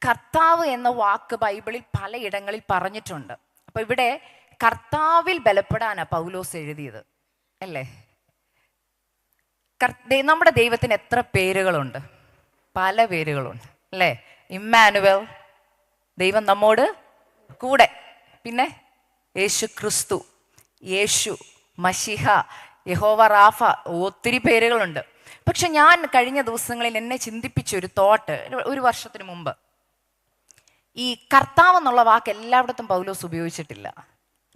കർത്താവ് എന്ന വാക്ക് ബൈബിളിൽ പലയിടങ്ങളിൽ പറഞ്ഞിട്ടുണ്ട്. അപ്പൊ ഇവിടെ കർത്താവിൽ ബലപ്പെടാനാ പൗലോസ് എഴുതിയത് അല്ലേ? നമ്മുടെ ദൈവത്തിന് എത്ര പേരുകളുണ്ട്? പല പേരുകളുണ്ട് അല്ലേ? ഇമ്മാനുവൽ, ദൈവം നമ്മോട് കൂടെ. പിന്നെ യേശു ക്രിസ്തു, യേശു, മഷിഹ, യഹോവ റാഫ, ഒത്തിരി പേരുകളുണ്ട്. പക്ഷെ ഞാൻ കഴിഞ്ഞ ദിവസങ്ങളിൽ എന്നെ ചിന്തിപ്പിച്ചൊരു തോട്ട്, ഒരു വർഷത്തിന് മുമ്പ്, ഈ കർത്താവ് എന്നുള്ള വാക്ക് എല്ലായിടത്തും പൗലോസ് ഉപയോഗിച്ചിട്ടില്ല.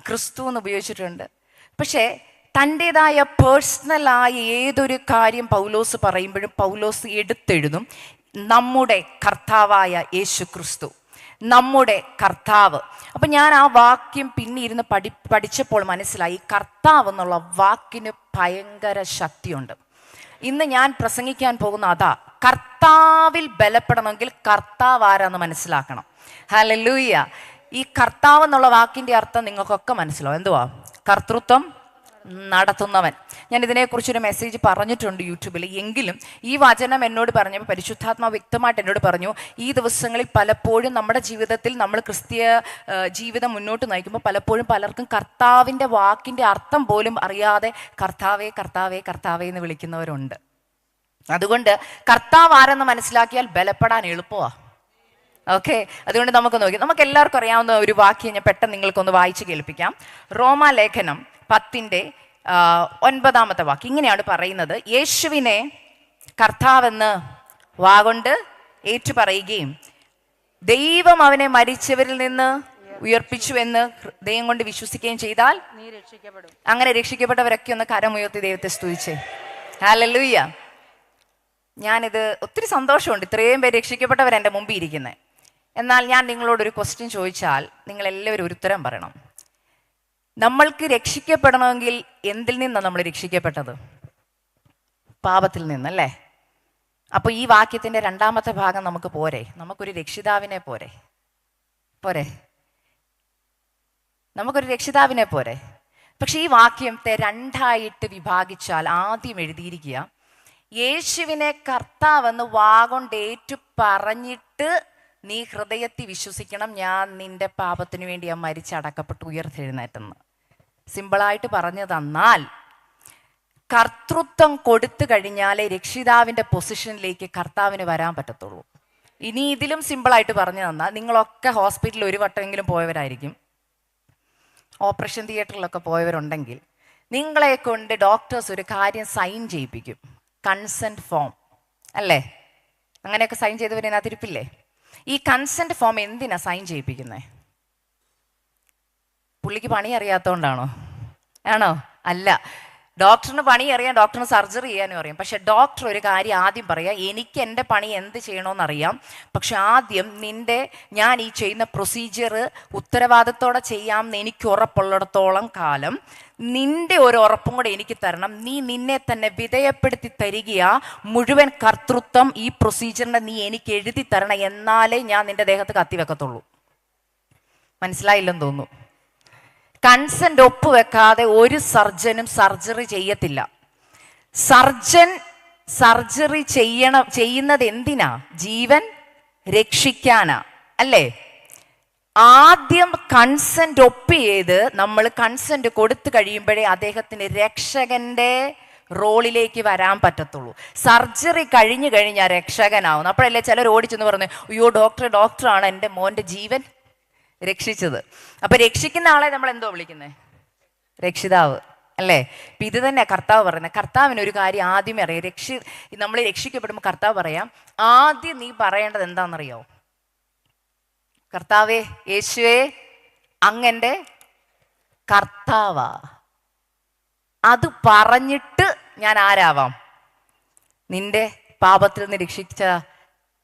ക്രിസ്തു എന്ന് ഉപയോഗിച്ചിട്ടുണ്ട്. പക്ഷേ തൻ്റെതായ പേഴ്സണലായ ഏതൊരു കാര്യം പൗലോസ് പറയുമ്പോഴും പൗലോസ് എടുത്തെഴുതും നമ്മുടെ കർത്താവായ യേശു ക്രിസ്തു, നമ്മുടെ കർത്താവ്. അപ്പം ഞാൻ ആ വാക്യം പിന്നെ ഇരുന്ന് പഠിച്ചപ്പോൾ മനസ്സിലായി കർത്താവ് എന്നുള്ള വാക്കിന് ഭയങ്കര ശക്തിയുണ്ട്. ഇന്ന് ഞാൻ പ്രസംഗിക്കാൻ പോകുന്ന അതാ, കർത്താവിൽ ബലപ്പെടണമെങ്കിൽ കർത്താവ് ആരാന്ന് മനസ്സിലാക്കണം. ഹല്ലേലൂയ. ഈ കർത്താവ് എന്നുള്ള വാക്കിന്റെ അർത്ഥം നിങ്ങൾക്കൊക്കെ മനസ്സിലാവും. എന്തുവാ? കർത്തൃത്വം നടത്തുന്നവൻ. ഞാൻ ഇതിനെക്കുറിച്ചൊരു മെസ്സേജ് പറഞ്ഞിട്ടുണ്ട് യൂട്യൂബിൽ. എങ്കിലും ഈ വചനം എന്നോട് പറഞ്ഞപ്പോൾ പരിശുദ്ധാത്മാവ് വ്യക്തമായിട്ട് എന്നോട് പറഞ്ഞു, ഈ ദിവസങ്ങളിൽ പലപ്പോഴും നമ്മുടെ ജീവിതത്തിൽ നമ്മൾ ക്രിസ്തീയ ജീവിതം മുന്നോട്ട് നയിക്കുമ്പോൾ പലപ്പോഴും പലർക്കും കർത്താവിൻ്റെ വാക്കിൻ്റെ അർത്ഥം പോലും അറിയാതെ കർത്താവേ കർത്താവേ കർത്താവേ എന്ന് വിളിക്കുന്നവരുണ്ട്. അതുകൊണ്ട് കർത്താവ് ആരെന്ന് മനസ്സിലാക്കിയാൽ ബലപ്പെടാൻ എളുപ്പമാണ്. ഓക്കെ, അതുകൊണ്ട് നമുക്ക് നോക്കി, നമുക്ക് എല്ലാവർക്കും അറിയാവുന്ന ഒരു വാക്യം ഞാൻ പെട്ടെന്ന് നിങ്ങൾക്കൊന്ന് വായിച്ച് കേൾപ്പിക്കാം. റോമാലേഖനം 10:9 വാക്യം ഇങ്ങനെയാണ് പറയുന്നത്: യേശുവിനെ കർത്താവെന്ന് വാഗൊണ്ട് ഏറ്റുപറയുകയും ദൈവം അവനെ മരിച്ചവരിൽ നിന്ന് ഉയർപ്പിച്ചു എന്ന് ഹൃദയം കൊണ്ട് വിശ്വസിക്കുകയും ചെയ്താൽ നീ രക്ഷിക്കപ്പെടും. അങ്ങനെ രക്ഷിക്കപ്പെട്ടവരൊക്കെ ഒന്ന് കരമുയർത്തി ദൈവത്തെ സ്തുതിച്ചേ. ഹല്ലേലൂയ. ഞാനിത് ഒത്തിരി സന്തോഷമുണ്ട്, ഇത്രയും പേര് രക്ഷിക്കപ്പെട്ടവർ എൻ്റെ മുമ്പിൽ ഇരിക്കുന്നത്. എന്നാൽ ഞാൻ നിങ്ങളോടൊരു ക്വസ്റ്റ്യൻ ചോദിച്ചാൽ നിങ്ങളെല്ലാവരും ഒരു ഉത്തരം പറയണം. നമ്മൾക്ക് രക്ഷിക്കപ്പെടണമെങ്കിൽ എന്തിൽ നിന്നാണ് നമ്മൾ രക്ഷിക്കപ്പെട്ടത്? പാപത്തിൽ നിന്നല്ലേ? അപ്പോൾ ഈ വാക്യത്തിൻ്റെ രണ്ടാമത്തെ ഭാഗം നമുക്ക് പോരെ? നമുക്കൊരു രക്ഷിതാവിനെ പോരെ? നമുക്കൊരു രക്ഷിതാവിനെ പോരെ? പക്ഷെ ഈ വാക്യത്തെ രണ്ടായിട്ട് വിഭാഗിച്ചാൽ ആദ്യം എഴുതിയിരിക്കുക, യേശുവിനെ കർത്താവെന്ന് വാഗൊണ്ട് ഏറ്റു പറഞ്ഞിട്ട് നീ ഹൃദയത്തിൽ വിശ്വസിക്കണം, ഞാൻ നിന്റെ പാപത്തിനു വേണ്ടി ആ മരിച്ചടക്കപ്പെട്ട് ഉയർത്തെഴുന്നേറ്റെന്ന്. സിമ്പിളായിട്ട് പറഞ്ഞു തന്നാൽ, കർത്തൃത്വം കൊടുത്തു കഴിഞ്ഞാലേ രക്ഷിതാവിൻ്റെ പൊസിഷനിലേക്ക് കർത്താവിന് വരാൻ പറ്റത്തുള്ളൂ. ഇനി ഇതിലും സിമ്പിളായിട്ട് പറഞ്ഞു തന്നാൽ, നിങ്ങളൊക്കെ ഹോസ്പിറ്റലിൽ ഒരു വട്ടമെങ്കിലും പോയവരായിരിക്കും, ഓപ്പറേഷൻ തിയേറ്ററിലൊക്കെ പോയവരുണ്ടെങ്കിൽ നിങ്ങളെ കൊണ്ട് ഡോക്ടേഴ്സ് ഒരു കാര്യം സൈൻ ചെയ്യിപ്പിക്കും, കൺസെൻറ്റ് ഫോം അല്ലേ? അങ്ങനെയൊക്കെ സൈൻ ചെയ്തവരതിരിപ്പില്ലേ? ഈ കൺസെൻറ്റ് ഫോം എന്തിനാ സൈൻ ചെയ്യിപ്പിക്കുന്നത്? പുള്ളിക്ക് പണി അറിയാത്തതുകൊണ്ടാണോ? ആണോ? അല്ല. ഡോക്ടറിന് പണി അറിയാം, ഡോക്ടറിന് സർജറി ചെയ്യാനും അറിയാം. പക്ഷെ ഡോക്ടർ ഒരു കാര്യം ആദ്യം പറയാം, എനിക്ക് എൻ്റെ പണി എന്ത് ചെയ്യണമെന്നറിയാം, പക്ഷെ ആദ്യം ഞാൻ ഈ ചെയ്യുന്ന പ്രൊസീജിയർ ഉത്തരവാദിത്തോടെ ചെയ്യാമെന്ന് എനിക്ക് ഉറപ്പുള്ളിടത്തോളം കാലം നിന്റെ ഒരു ഉറപ്പും കൂടെ എനിക്ക് തരണം. നീ നിന്നെ തന്നെ വിധേയപ്പെടുത്തി തരികയാ, മുഴുവൻ കർത്തൃത്വം ഈ പ്രൊസീജിയറിനെ നീ എനിക്ക് എഴുതി തരണം, എന്നാലേ ഞാൻ നിന്റെ ദേഹത്ത് കത്തിവെക്കത്തുള്ളൂ. മനസ്സിലായില്ലെന്ന് തോന്നുന്നു. കൺസെന്റ് ഒപ്പുവെക്കാതെ ഒരു സർജനും സർജറി ചെയ്യത്തില്ല. സർജൻ സർജറി ചെയ്യുന്നത് എന്തിനാ? ജീവൻ രക്ഷിക്കാനാ അല്ലേ? ആദ്യം കൺസെന്റ് ഒപ്പ് ചെയ്ത് നമ്മൾ കൺസെന്റ് കൊടുത്തു കഴിയുമ്പോഴേ അദ്ദേഹത്തിന് രക്ഷകന്റെ റോളിലേക്ക് വരാൻ പറ്റത്തുള്ളൂ. സർജറി കഴിഞ്ഞു കഴിഞ്ഞാൽ രക്ഷകനാവുന്നു. അപ്പോഴല്ലേ ചിലർ ഓടിച്ചെന്ന് പറഞ്ഞു, അയ്യോ ഡോക്ടറാണ് എൻ്റെ മോൻ്റെ ജീവൻ രക്ഷിച്ചത്. അപ്പൊ രക്ഷിക്കുന്ന ആളെ നമ്മൾ എന്തോ വിളിക്കുന്നത്? രക്ഷിതാവ് അല്ലേ? ഇപ്പം ഇത് തന്നെ കർത്താവ് പറയുന്നത്. കർത്താവിന് ഒരു കാര്യം ആദ്യമേ അറിയാം. നമ്മൾ രക്ഷിക്കപ്പെടുമ്പോൾ കർത്താവ് പറയാം, ആദ്യം നീ പറയേണ്ടത് എന്താണെന്നറിയോ? കർത്താവേ, യേശുവേ, അങ്ങൻ്റെ കർത്താവാ. അത് പറഞ്ഞിട്ട് ഞാൻ ആരാവാം? നിന്റെ പാപത്തിൽ നിന്ന് രക്ഷിച്ച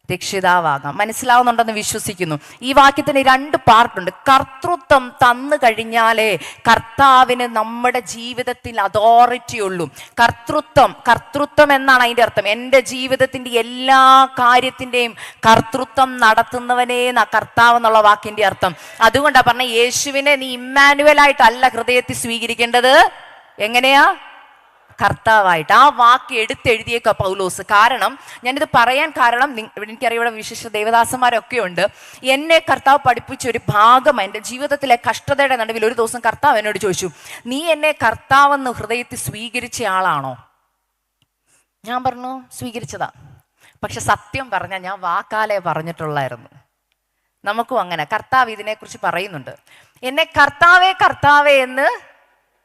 രക്ഷിതാവാകാം. മനസ്സിലാവുന്നുണ്ടെന്ന് വിശ്വസിക്കുന്നു. ഈ വാക്യത്തിന് 2 പാർട്ടുണ്ട്. കർത്തൃത്വം തന്നു കഴിഞ്ഞാലേ കർത്താവിന് നമ്മുടെ ജീവിതത്തിൽ അതോറിറ്റി ഉള്ളൂ. കർത്തൃത്വം എന്നാണ് അതിൻ്റെ അർത്ഥം. എൻ്റെ ജീവിതത്തിൻ്റെ എല്ലാ കാര്യത്തിൻ്റെയും കർത്തൃത്വം നടത്തുന്നവനേ കർത്താവ് എന്നുള്ള വാക്കിൻ്റെ അർത്ഥം. അതുകൊണ്ടാണ് പറഞ്ഞ, യേശുവിനെ നീ ഇമ്മാനുവലായിട്ടല്ല ഹൃദയത്തിൽ സ്വീകരിക്കേണ്ടത്. എങ്ങനെയാ? കർത്താവായിട്ട്. ആ വാക്ക് എടുത്തെഴുതിയേക്ക പൗലോസ്. കാരണം ഞാനിത് പറയാൻ കാരണം, എനിക്കറിയാം ഇവിടെ വിശിഷ്ട ദേവദാസന്മാരൊക്കെ ഉണ്ട്. എന്നെ കർത്താവ് പഠിപ്പിച്ച ഒരു ഭാഗം, എൻ്റെ ജീവിതത്തിലെ കഷ്ടതയുടെ നടുവിൽ ഒരു ദിവസം കർത്താവ് എന്നോട് ചോദിച്ചു, നീ എന്നെ കർത്താവെന്ന് ഹൃദയത്തിൽ സ്വീകരിച്ച ആളാണോ? ഞാൻ പറഞ്ഞു സ്വീകരിച്ചതാ. പക്ഷെ സത്യം പറഞ്ഞാൽ ഞാൻ വാക്കാലേ പറഞ്ഞിട്ടുള്ളായിരുന്നു. നമുക്കും അങ്ങനെ കർത്താവ് ഇതിനെക്കുറിച്ച് പറയുന്നുണ്ട്. എന്നെ കർത്താവേ കർത്താവേ എന്ന്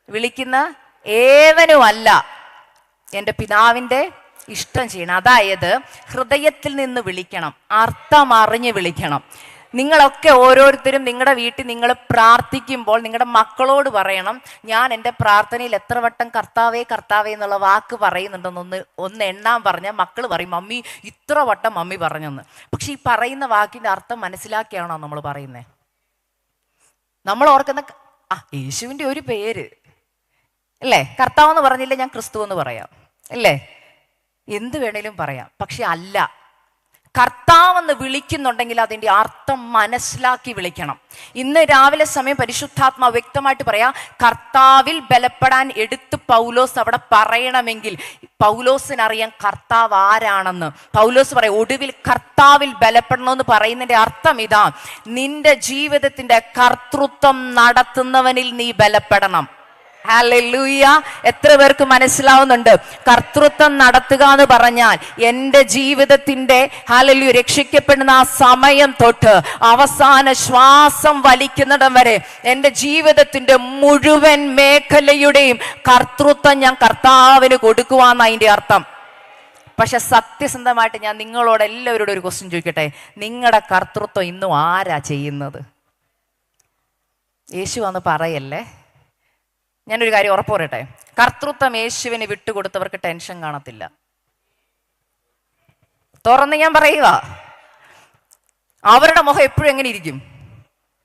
വിളിക്കുന്ന ഏവനുമല്ല എൻ്റെ പിതാവിൻ്റെ ഇഷ്ടം ചെയ്യണം. അതായത് ഹൃദയത്തിൽ നിന്ന് വിളിക്കണം, അർത്ഥം അറിഞ്ഞ് വിളിക്കണം. നിങ്ങളൊക്കെ ഓരോരുത്തരും നിങ്ങളുടെ വീട്ടിൽ നിങ്ങൾ പ്രാർത്ഥിക്കുമ്പോൾ നിങ്ങളുടെ മക്കളോട് പറയണം, ഞാൻ എൻ്റെ പ്രാർത്ഥനയിൽ എത്ര വട്ടം കർത്താവേ കർത്താവേ എന്നുള്ള വാക്ക് പറയുന്നുണ്ടെന്നൊന്ന് എണ്ണാൻ പറഞ്ഞാൽ മക്കൾ പറയും, മമ്മി ഇത്ര വട്ടം മമ്മി പറഞ്ഞെന്ന്. പക്ഷെ ഈ പറയുന്ന വാക്കിൻ്റെ അർത്ഥം മനസ്സിലാക്കിയാണോ നമ്മൾ പറയുന്നത്? നമ്മൾ ഓർക്കുന്ന യേശുവിൻ്റെ ഒരു പേര് അല്ലേ, കർത്താവ് എന്ന് പറഞ്ഞില്ലേ ഞാൻ ക്രിസ്തു എന്ന് പറയാം അല്ലേ, എന്ത് വേണേലും പറയാം. പക്ഷെ അല്ല, കർത്താവെന്ന് വിളിക്കുന്നുണ്ടെങ്കിൽ അതിൻ്റെ അർത്ഥം മനസ്സിലാക്കി വിളിക്കണം. ഇന്ന് രാവിലെ സമയം പരിശുദ്ധാത്മാ വ്യക്തമായിട്ട് പറയാം, കർത്താവിൽ ബലപ്പെടാൻ എടുത്ത് പൗലോസ് അവിടെ പറയണമെങ്കിൽ പൗലോസിനറിയാം കർത്താവ് ആരാണെന്ന്. പൗലോസ് പറയാം, ഒടുവിൽ കർത്താവിൽ ബലപ്പെടണമെന്ന് പറയുന്നതിൻ്റെ അർത്ഥം ഇതാ, നിന്റെ ജീവിതത്തിൻ്റെ കർത്തൃത്വം നടത്തുന്നവനിൽ നീ ബലപ്പെടണം. ഹല്ലേലൂയ. എത്ര പേർക്ക് മനസ്സിലാവുന്നുണ്ട്? കർത്തൃത്വം നടത്തുക എന്ന് പറഞ്ഞാൽ എൻ്റെ ജീവിതത്തിൻ്റെ ഹല്ലേലൂയ രക്ഷിക്കപ്പെടുന്ന ആ സമയം തൊട്ട് അവസാന ശ്വാസം വലിക്കുന്നിടം വരെ എൻ്റെ ജീവിതത്തിൻ്റെ മുഴുവൻ മേഖലയുടെയും കർത്തൃത്വം ഞാൻ കർത്താവിന് കൊടുക്കുവാന്ന് അതിൻ്റെ അർത്ഥം. പക്ഷെ സത്യസന്ധമായിട്ട് ഞാൻ നിങ്ങളോട് എല്ലാവരോടും ഒരു ക്വസ്റ്റ്യൻ ചോദിക്കട്ടെ, നിങ്ങളുടെ കർത്തൃത്വം ഇന്നും ആരാ ചെയ്യുന്നത്? യേശു വന്ന് പറയല്ലേ. ഞാനൊരു കാര്യം ഉറപ്പ് പറയട്ടെ, കർത്തൃത്വം യേശുവിന് വിട്ടുകൊടുത്തവർക്ക് ടെൻഷൻ കാണത്തില്ല. തുറന്ന് ഞാൻ പറയുക, അവരുടെ മുഖം എപ്പോഴും എങ്ങനെ ഇരിക്കും?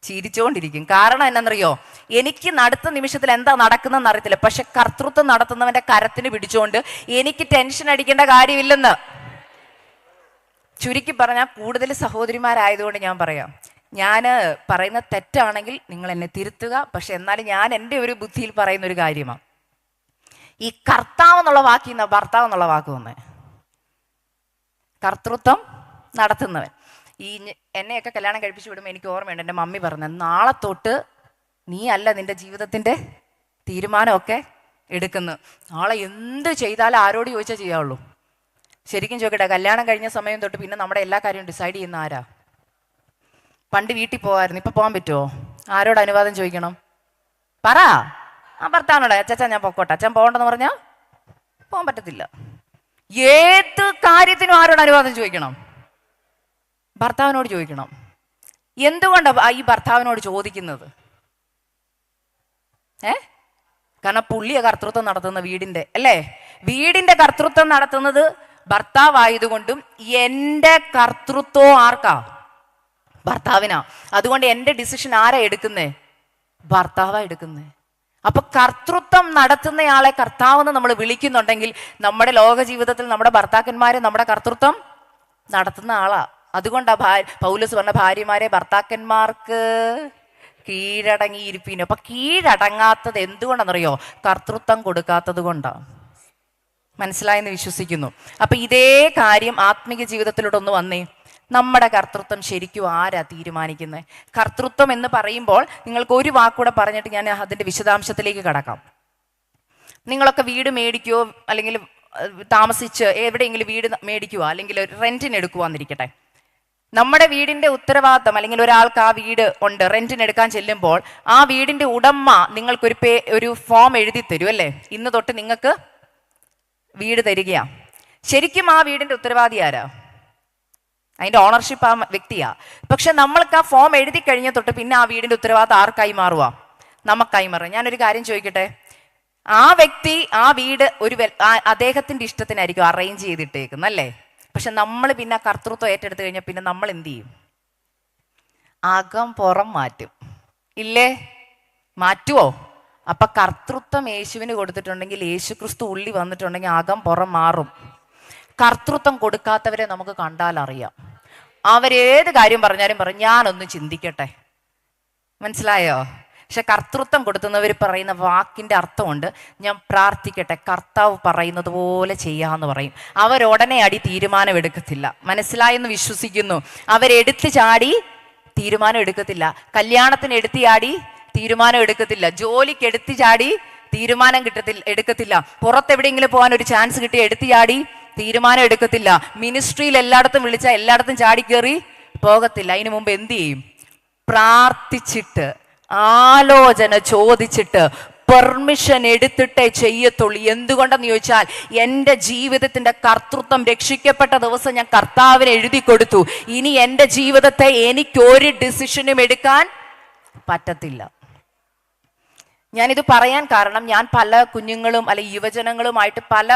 ചിരിച്ചുകൊണ്ടിരിക്കും. കാരണം എന്നാന്നറിയോ, എനിക്ക് അടുത്ത നിമിഷത്തിൽ എന്താ നടക്കുന്നതെന്ന് അറിയത്തില്ല, പക്ഷെ കർത്തൃത്വം നടത്തുന്നവന്റെ കരത്തിന് പിടിച്ചുകൊണ്ട് എനിക്ക് ടെൻഷൻ അടിക്കേണ്ട കാര്യമില്ലെന്ന്. ചുരുക്കി പറഞ്ഞാൽ കൂടുതൽ സഹോദരിമാരായതുകൊണ്ട് ഞാൻ പറയാം, ഞാൻ പറയുന്ന തെറ്റാണെങ്കിൽ നിങ്ങൾ എന്നെ തിരുത്തുക. പക്ഷെ എന്നാലും ഞാൻ എൻ്റെ ഒരു ബുദ്ധിയിൽ പറയുന്ന ഒരു കാര്യമാണ്, ഈ കർത്താവ് എന്നുള്ള വാക്കിൽ നിന്ന് ഭർത്താവ് എന്നുള്ള വാക്ക് വന്നേ. കർത്തൃത്വം നടത്തുന്നവൻ. ഈ എന്നെയൊക്കെ കല്യാണം കഴിപ്പിച്ചു വിടുമ്പോൾ എനിക്ക് ഓർമ്മയുണ്ട്, എൻ്റെ മമ്മി പറഞ്ഞത്, നാളെ തൊട്ട് നീ അല്ല നിൻ്റെ ജീവിതത്തിൻ്റെ തീരുമാനമൊക്കെ എടുക്കുന്നു, നാളെ എന്ത് ചെയ്താലും ആരോട് ചോദിച്ചാൽ ചെയ്യാവുള്ളൂ. ശരിക്കും ചോദിക്കട്ടെ, കല്യാണം കഴിഞ്ഞ സമയം തൊട്ട് പിന്നെ നമ്മുടെ എല്ലാ കാര്യവും ഡിസൈഡ് ചെയ്യുന്ന ആരാ? പണ്ട് വീട്ടിൽ പോകാമായിരുന്നു, ഇപ്പൊ പോകാൻ പറ്റുമോ? ആരോട് അനുവാദം ചോദിക്കണം? പറ. ഭർത്താവിനോട്, അച്ഛാ ഞാൻ പൊക്കോട്ടെ, അച്ഛൻ പോകണ്ടെന്ന് പറഞ്ഞാൽ പോകാൻ പറ്റത്തില്ല. ഏത് കാര്യത്തിനും ആരോട് അനുവാദം ചോദിക്കണം? ഭർത്താവിനോട് ചോദിക്കണം. എന്തുകൊണ്ടാണ് ഈ ഭർത്താവിനോട് ചോദിക്കുന്നത്? കാരണം പുള്ളിയെ കർത്തൃത്വം നടത്തുന്ന വീടിന്റെ അല്ലേ, വീടിന്റെ കർത്തൃത്വം നടത്തുന്നത് ഭർത്താവായതുകൊണ്ടും എൻ്റെ കർത്തൃത്വം ആർക്കാ? ഭർത്താവിനാ. അതുകൊണ്ട് എൻ്റെ ഡിസിഷൻ ആരാ എടുക്കുന്നേ? ഭർത്താവാ എടുക്കുന്നേ. അപ്പൊ കർത്തൃത്വം നടത്തുന്നയാളെ കർത്താവെന്ന് നമ്മൾ വിളിക്കുന്നുണ്ടെങ്കിൽ നമ്മുടെ ലോക ജീവിതത്തിൽ നമ്മുടെ ഭർത്താക്കന്മാരെ നമ്മുടെ കർത്തൃത്വം നടത്തുന്ന ആളാ. അതുകൊണ്ടാ പൗലോസ് പറഞ്ഞ, ഭാര്യമാരെ ഭർത്താക്കന്മാർക്ക് കീഴടങ്ങിയിരിപ്പിനും. അപ്പൊ കീഴടങ്ങാത്തത് എന്തുകൊണ്ടാണെന്നറിയോ? കർത്തൃത്വം കൊടുക്കാത്തത് കൊണ്ടാണ്. മനസ്സിലായെന്ന് വിശ്വസിക്കുന്നു. അപ്പൊ ഇതേ കാര്യം ആത്മീയ ജീവിതത്തിലൂടെ ഒന്ന് വന്നേ. നമ്മുടെ കർത്തൃത്വം ശരിക്കും ആരാ തീരുമാനിക്കുന്നത്? കർത്തൃത്വം എന്ന് പറയുമ്പോൾ നിങ്ങൾക്ക് ഒരു വാക്കൂടെ പറഞ്ഞിട്ട് ഞാൻ അതിൻ്റെ വിശദാംശത്തിലേക്ക് കടക്കാം. നിങ്ങളൊക്കെ വീട് മേടിക്കുകയോ അല്ലെങ്കിൽ താമസിച്ച് എവിടെയെങ്കിലും വീട് മേടിക്കുക അല്ലെങ്കിൽ റെന്റിന് എടുക്കുവാന്നിരിക്കട്ടെ. നമ്മുടെ വീടിന്റെ ഉത്തരവാദിത്തം അല്ലെങ്കിൽ ഒരാൾക്ക് ആ വീട് ഉണ്ട്, റെന്റിന് എടുക്കാൻ ചെല്ലുമ്പോൾ ആ വീടിന്റെ ഉടമ നിങ്ങൾക്കൊരു ഒരു ഫോം എഴുതി തരും അല്ലേ, ഇന്ന് തൊട്ട് നിങ്ങൾക്ക് വീട് തരികയാ. ശരിക്കും ആ വീടിന്റെ ഉത്തരവാദി ആരാ? അതിന്റെ ഓണർഷിപ്പ് ആ വ്യക്തിയാ. പക്ഷെ നമ്മൾക്ക് ആ ഫോം എഴുതി കഴിഞ്ഞ തൊട്ട് പിന്നെ ആ വീടിന്റെ ഉത്തരവാദിത്തം ആർക്കായി മാറുക? നമുക്കായി മാറുക. ഞാനൊരു കാര്യം ചോദിക്കട്ടെ, ആ വ്യക്തി ആ വീട് അദ്ദേഹത്തിന്റെ ഇഷ്ടത്തിനായിരിക്കും അറേഞ്ച് ചെയ്തിട്ടേക്കുന്നല്ലേ. പക്ഷെ നമ്മൾ പിന്നെ കർത്തൃത്വം ഏറ്റെടുത്ത് കഴിഞ്ഞാൽ പിന്നെ നമ്മൾ എന്ത് ചെയ്യും? അകം പുറം മാറ്റും ഇല്ലേ? മാറ്റുവോ? അപ്പൊ കർത്തൃത്വം യേശുവിന് കൊടുത്തിട്ടുണ്ടെങ്കിൽ, യേശു ക്രിസ്തു ഉള്ളി വന്നിട്ടുണ്ടെങ്കിൽ അകം പുറം മാറും. കർത്തൃത്വം കൊടുക്കാത്തവരെ നമുക്ക് കണ്ടാൽ അറിയാം. അവരേത് കാര്യം പറഞ്ഞാലും പറയും ഞാനൊന്ന് ചിന്തിക്കട്ടെ. മനസ്സിലായോ? പക്ഷെ കർത്തൃത്വം കൊടുക്കുന്നവർ പറയുന്ന വാക്കിൻ്റെ അർത്ഥമുണ്ട്. ഞാൻ പ്രാർത്ഥിക്കട്ടെ, കർത്താവ് പറയുന്നത് പോലെ ചെയ്യാമെന്ന് പറയും. അവരുടനെ അടി തീരുമാനം എടുക്കത്തില്ല. മനസ്സിലായെന്ന് വിശ്വസിക്കുന്നു. അവരെടുത്ത് ചാടി തീരുമാനം എടുക്കത്തില്ല. കല്യാണത്തിന് എടുത്ത് ചാടി തീരുമാനം എടുക്കത്തില്ല. ജോലിക്ക് എടുത്ത് ചാടി തീരുമാനം എടുക്കത്തില്ല. പുറത്തെവിടെയെങ്കിലും പോകാൻ ഒരു ചാൻസ് കിട്ടി എടുത്ത് ചാടി തീരുമാനം എടുക്കത്തില്ല. മിനിസ്ട്രിയിൽ എല്ലായിടത്തും വിളിച്ചാൽ എല്ലായിടത്തും ചാടി കയറി പോകത്തില്ല. അതിനു മുമ്പ് എന്ത് ചെയ്യും? പ്രാർത്ഥിച്ചിട്ട്, ആലോചന ചോദിച്ചിട്ട്, പെർമിഷൻ എടുത്തിട്ടേ ചെയ്യത്തുള്ളൂ. എന്തുകൊണ്ടെന്ന് ചോദിച്ചാൽ, എൻ്റെ ജീവിതത്തിൻ്റെ കർത്തൃത്വം രക്ഷിക്കപ്പെട്ട ദിവസം ഞാൻ കർത്താവിന് എഴുതി കൊടുത്തു. ഇനി എൻ്റെ ജീവിതത്തെ എനിക്കൊരു ഡിസിഷനും എടുക്കാൻ പറ്റത്തില്ല. ഞാനിത് പറയാൻ കാരണം, ഞാൻ പല കുഞ്ഞുങ്ങളും അല്ലെങ്കിൽ യുവജനങ്ങളുമായിട്ട് പല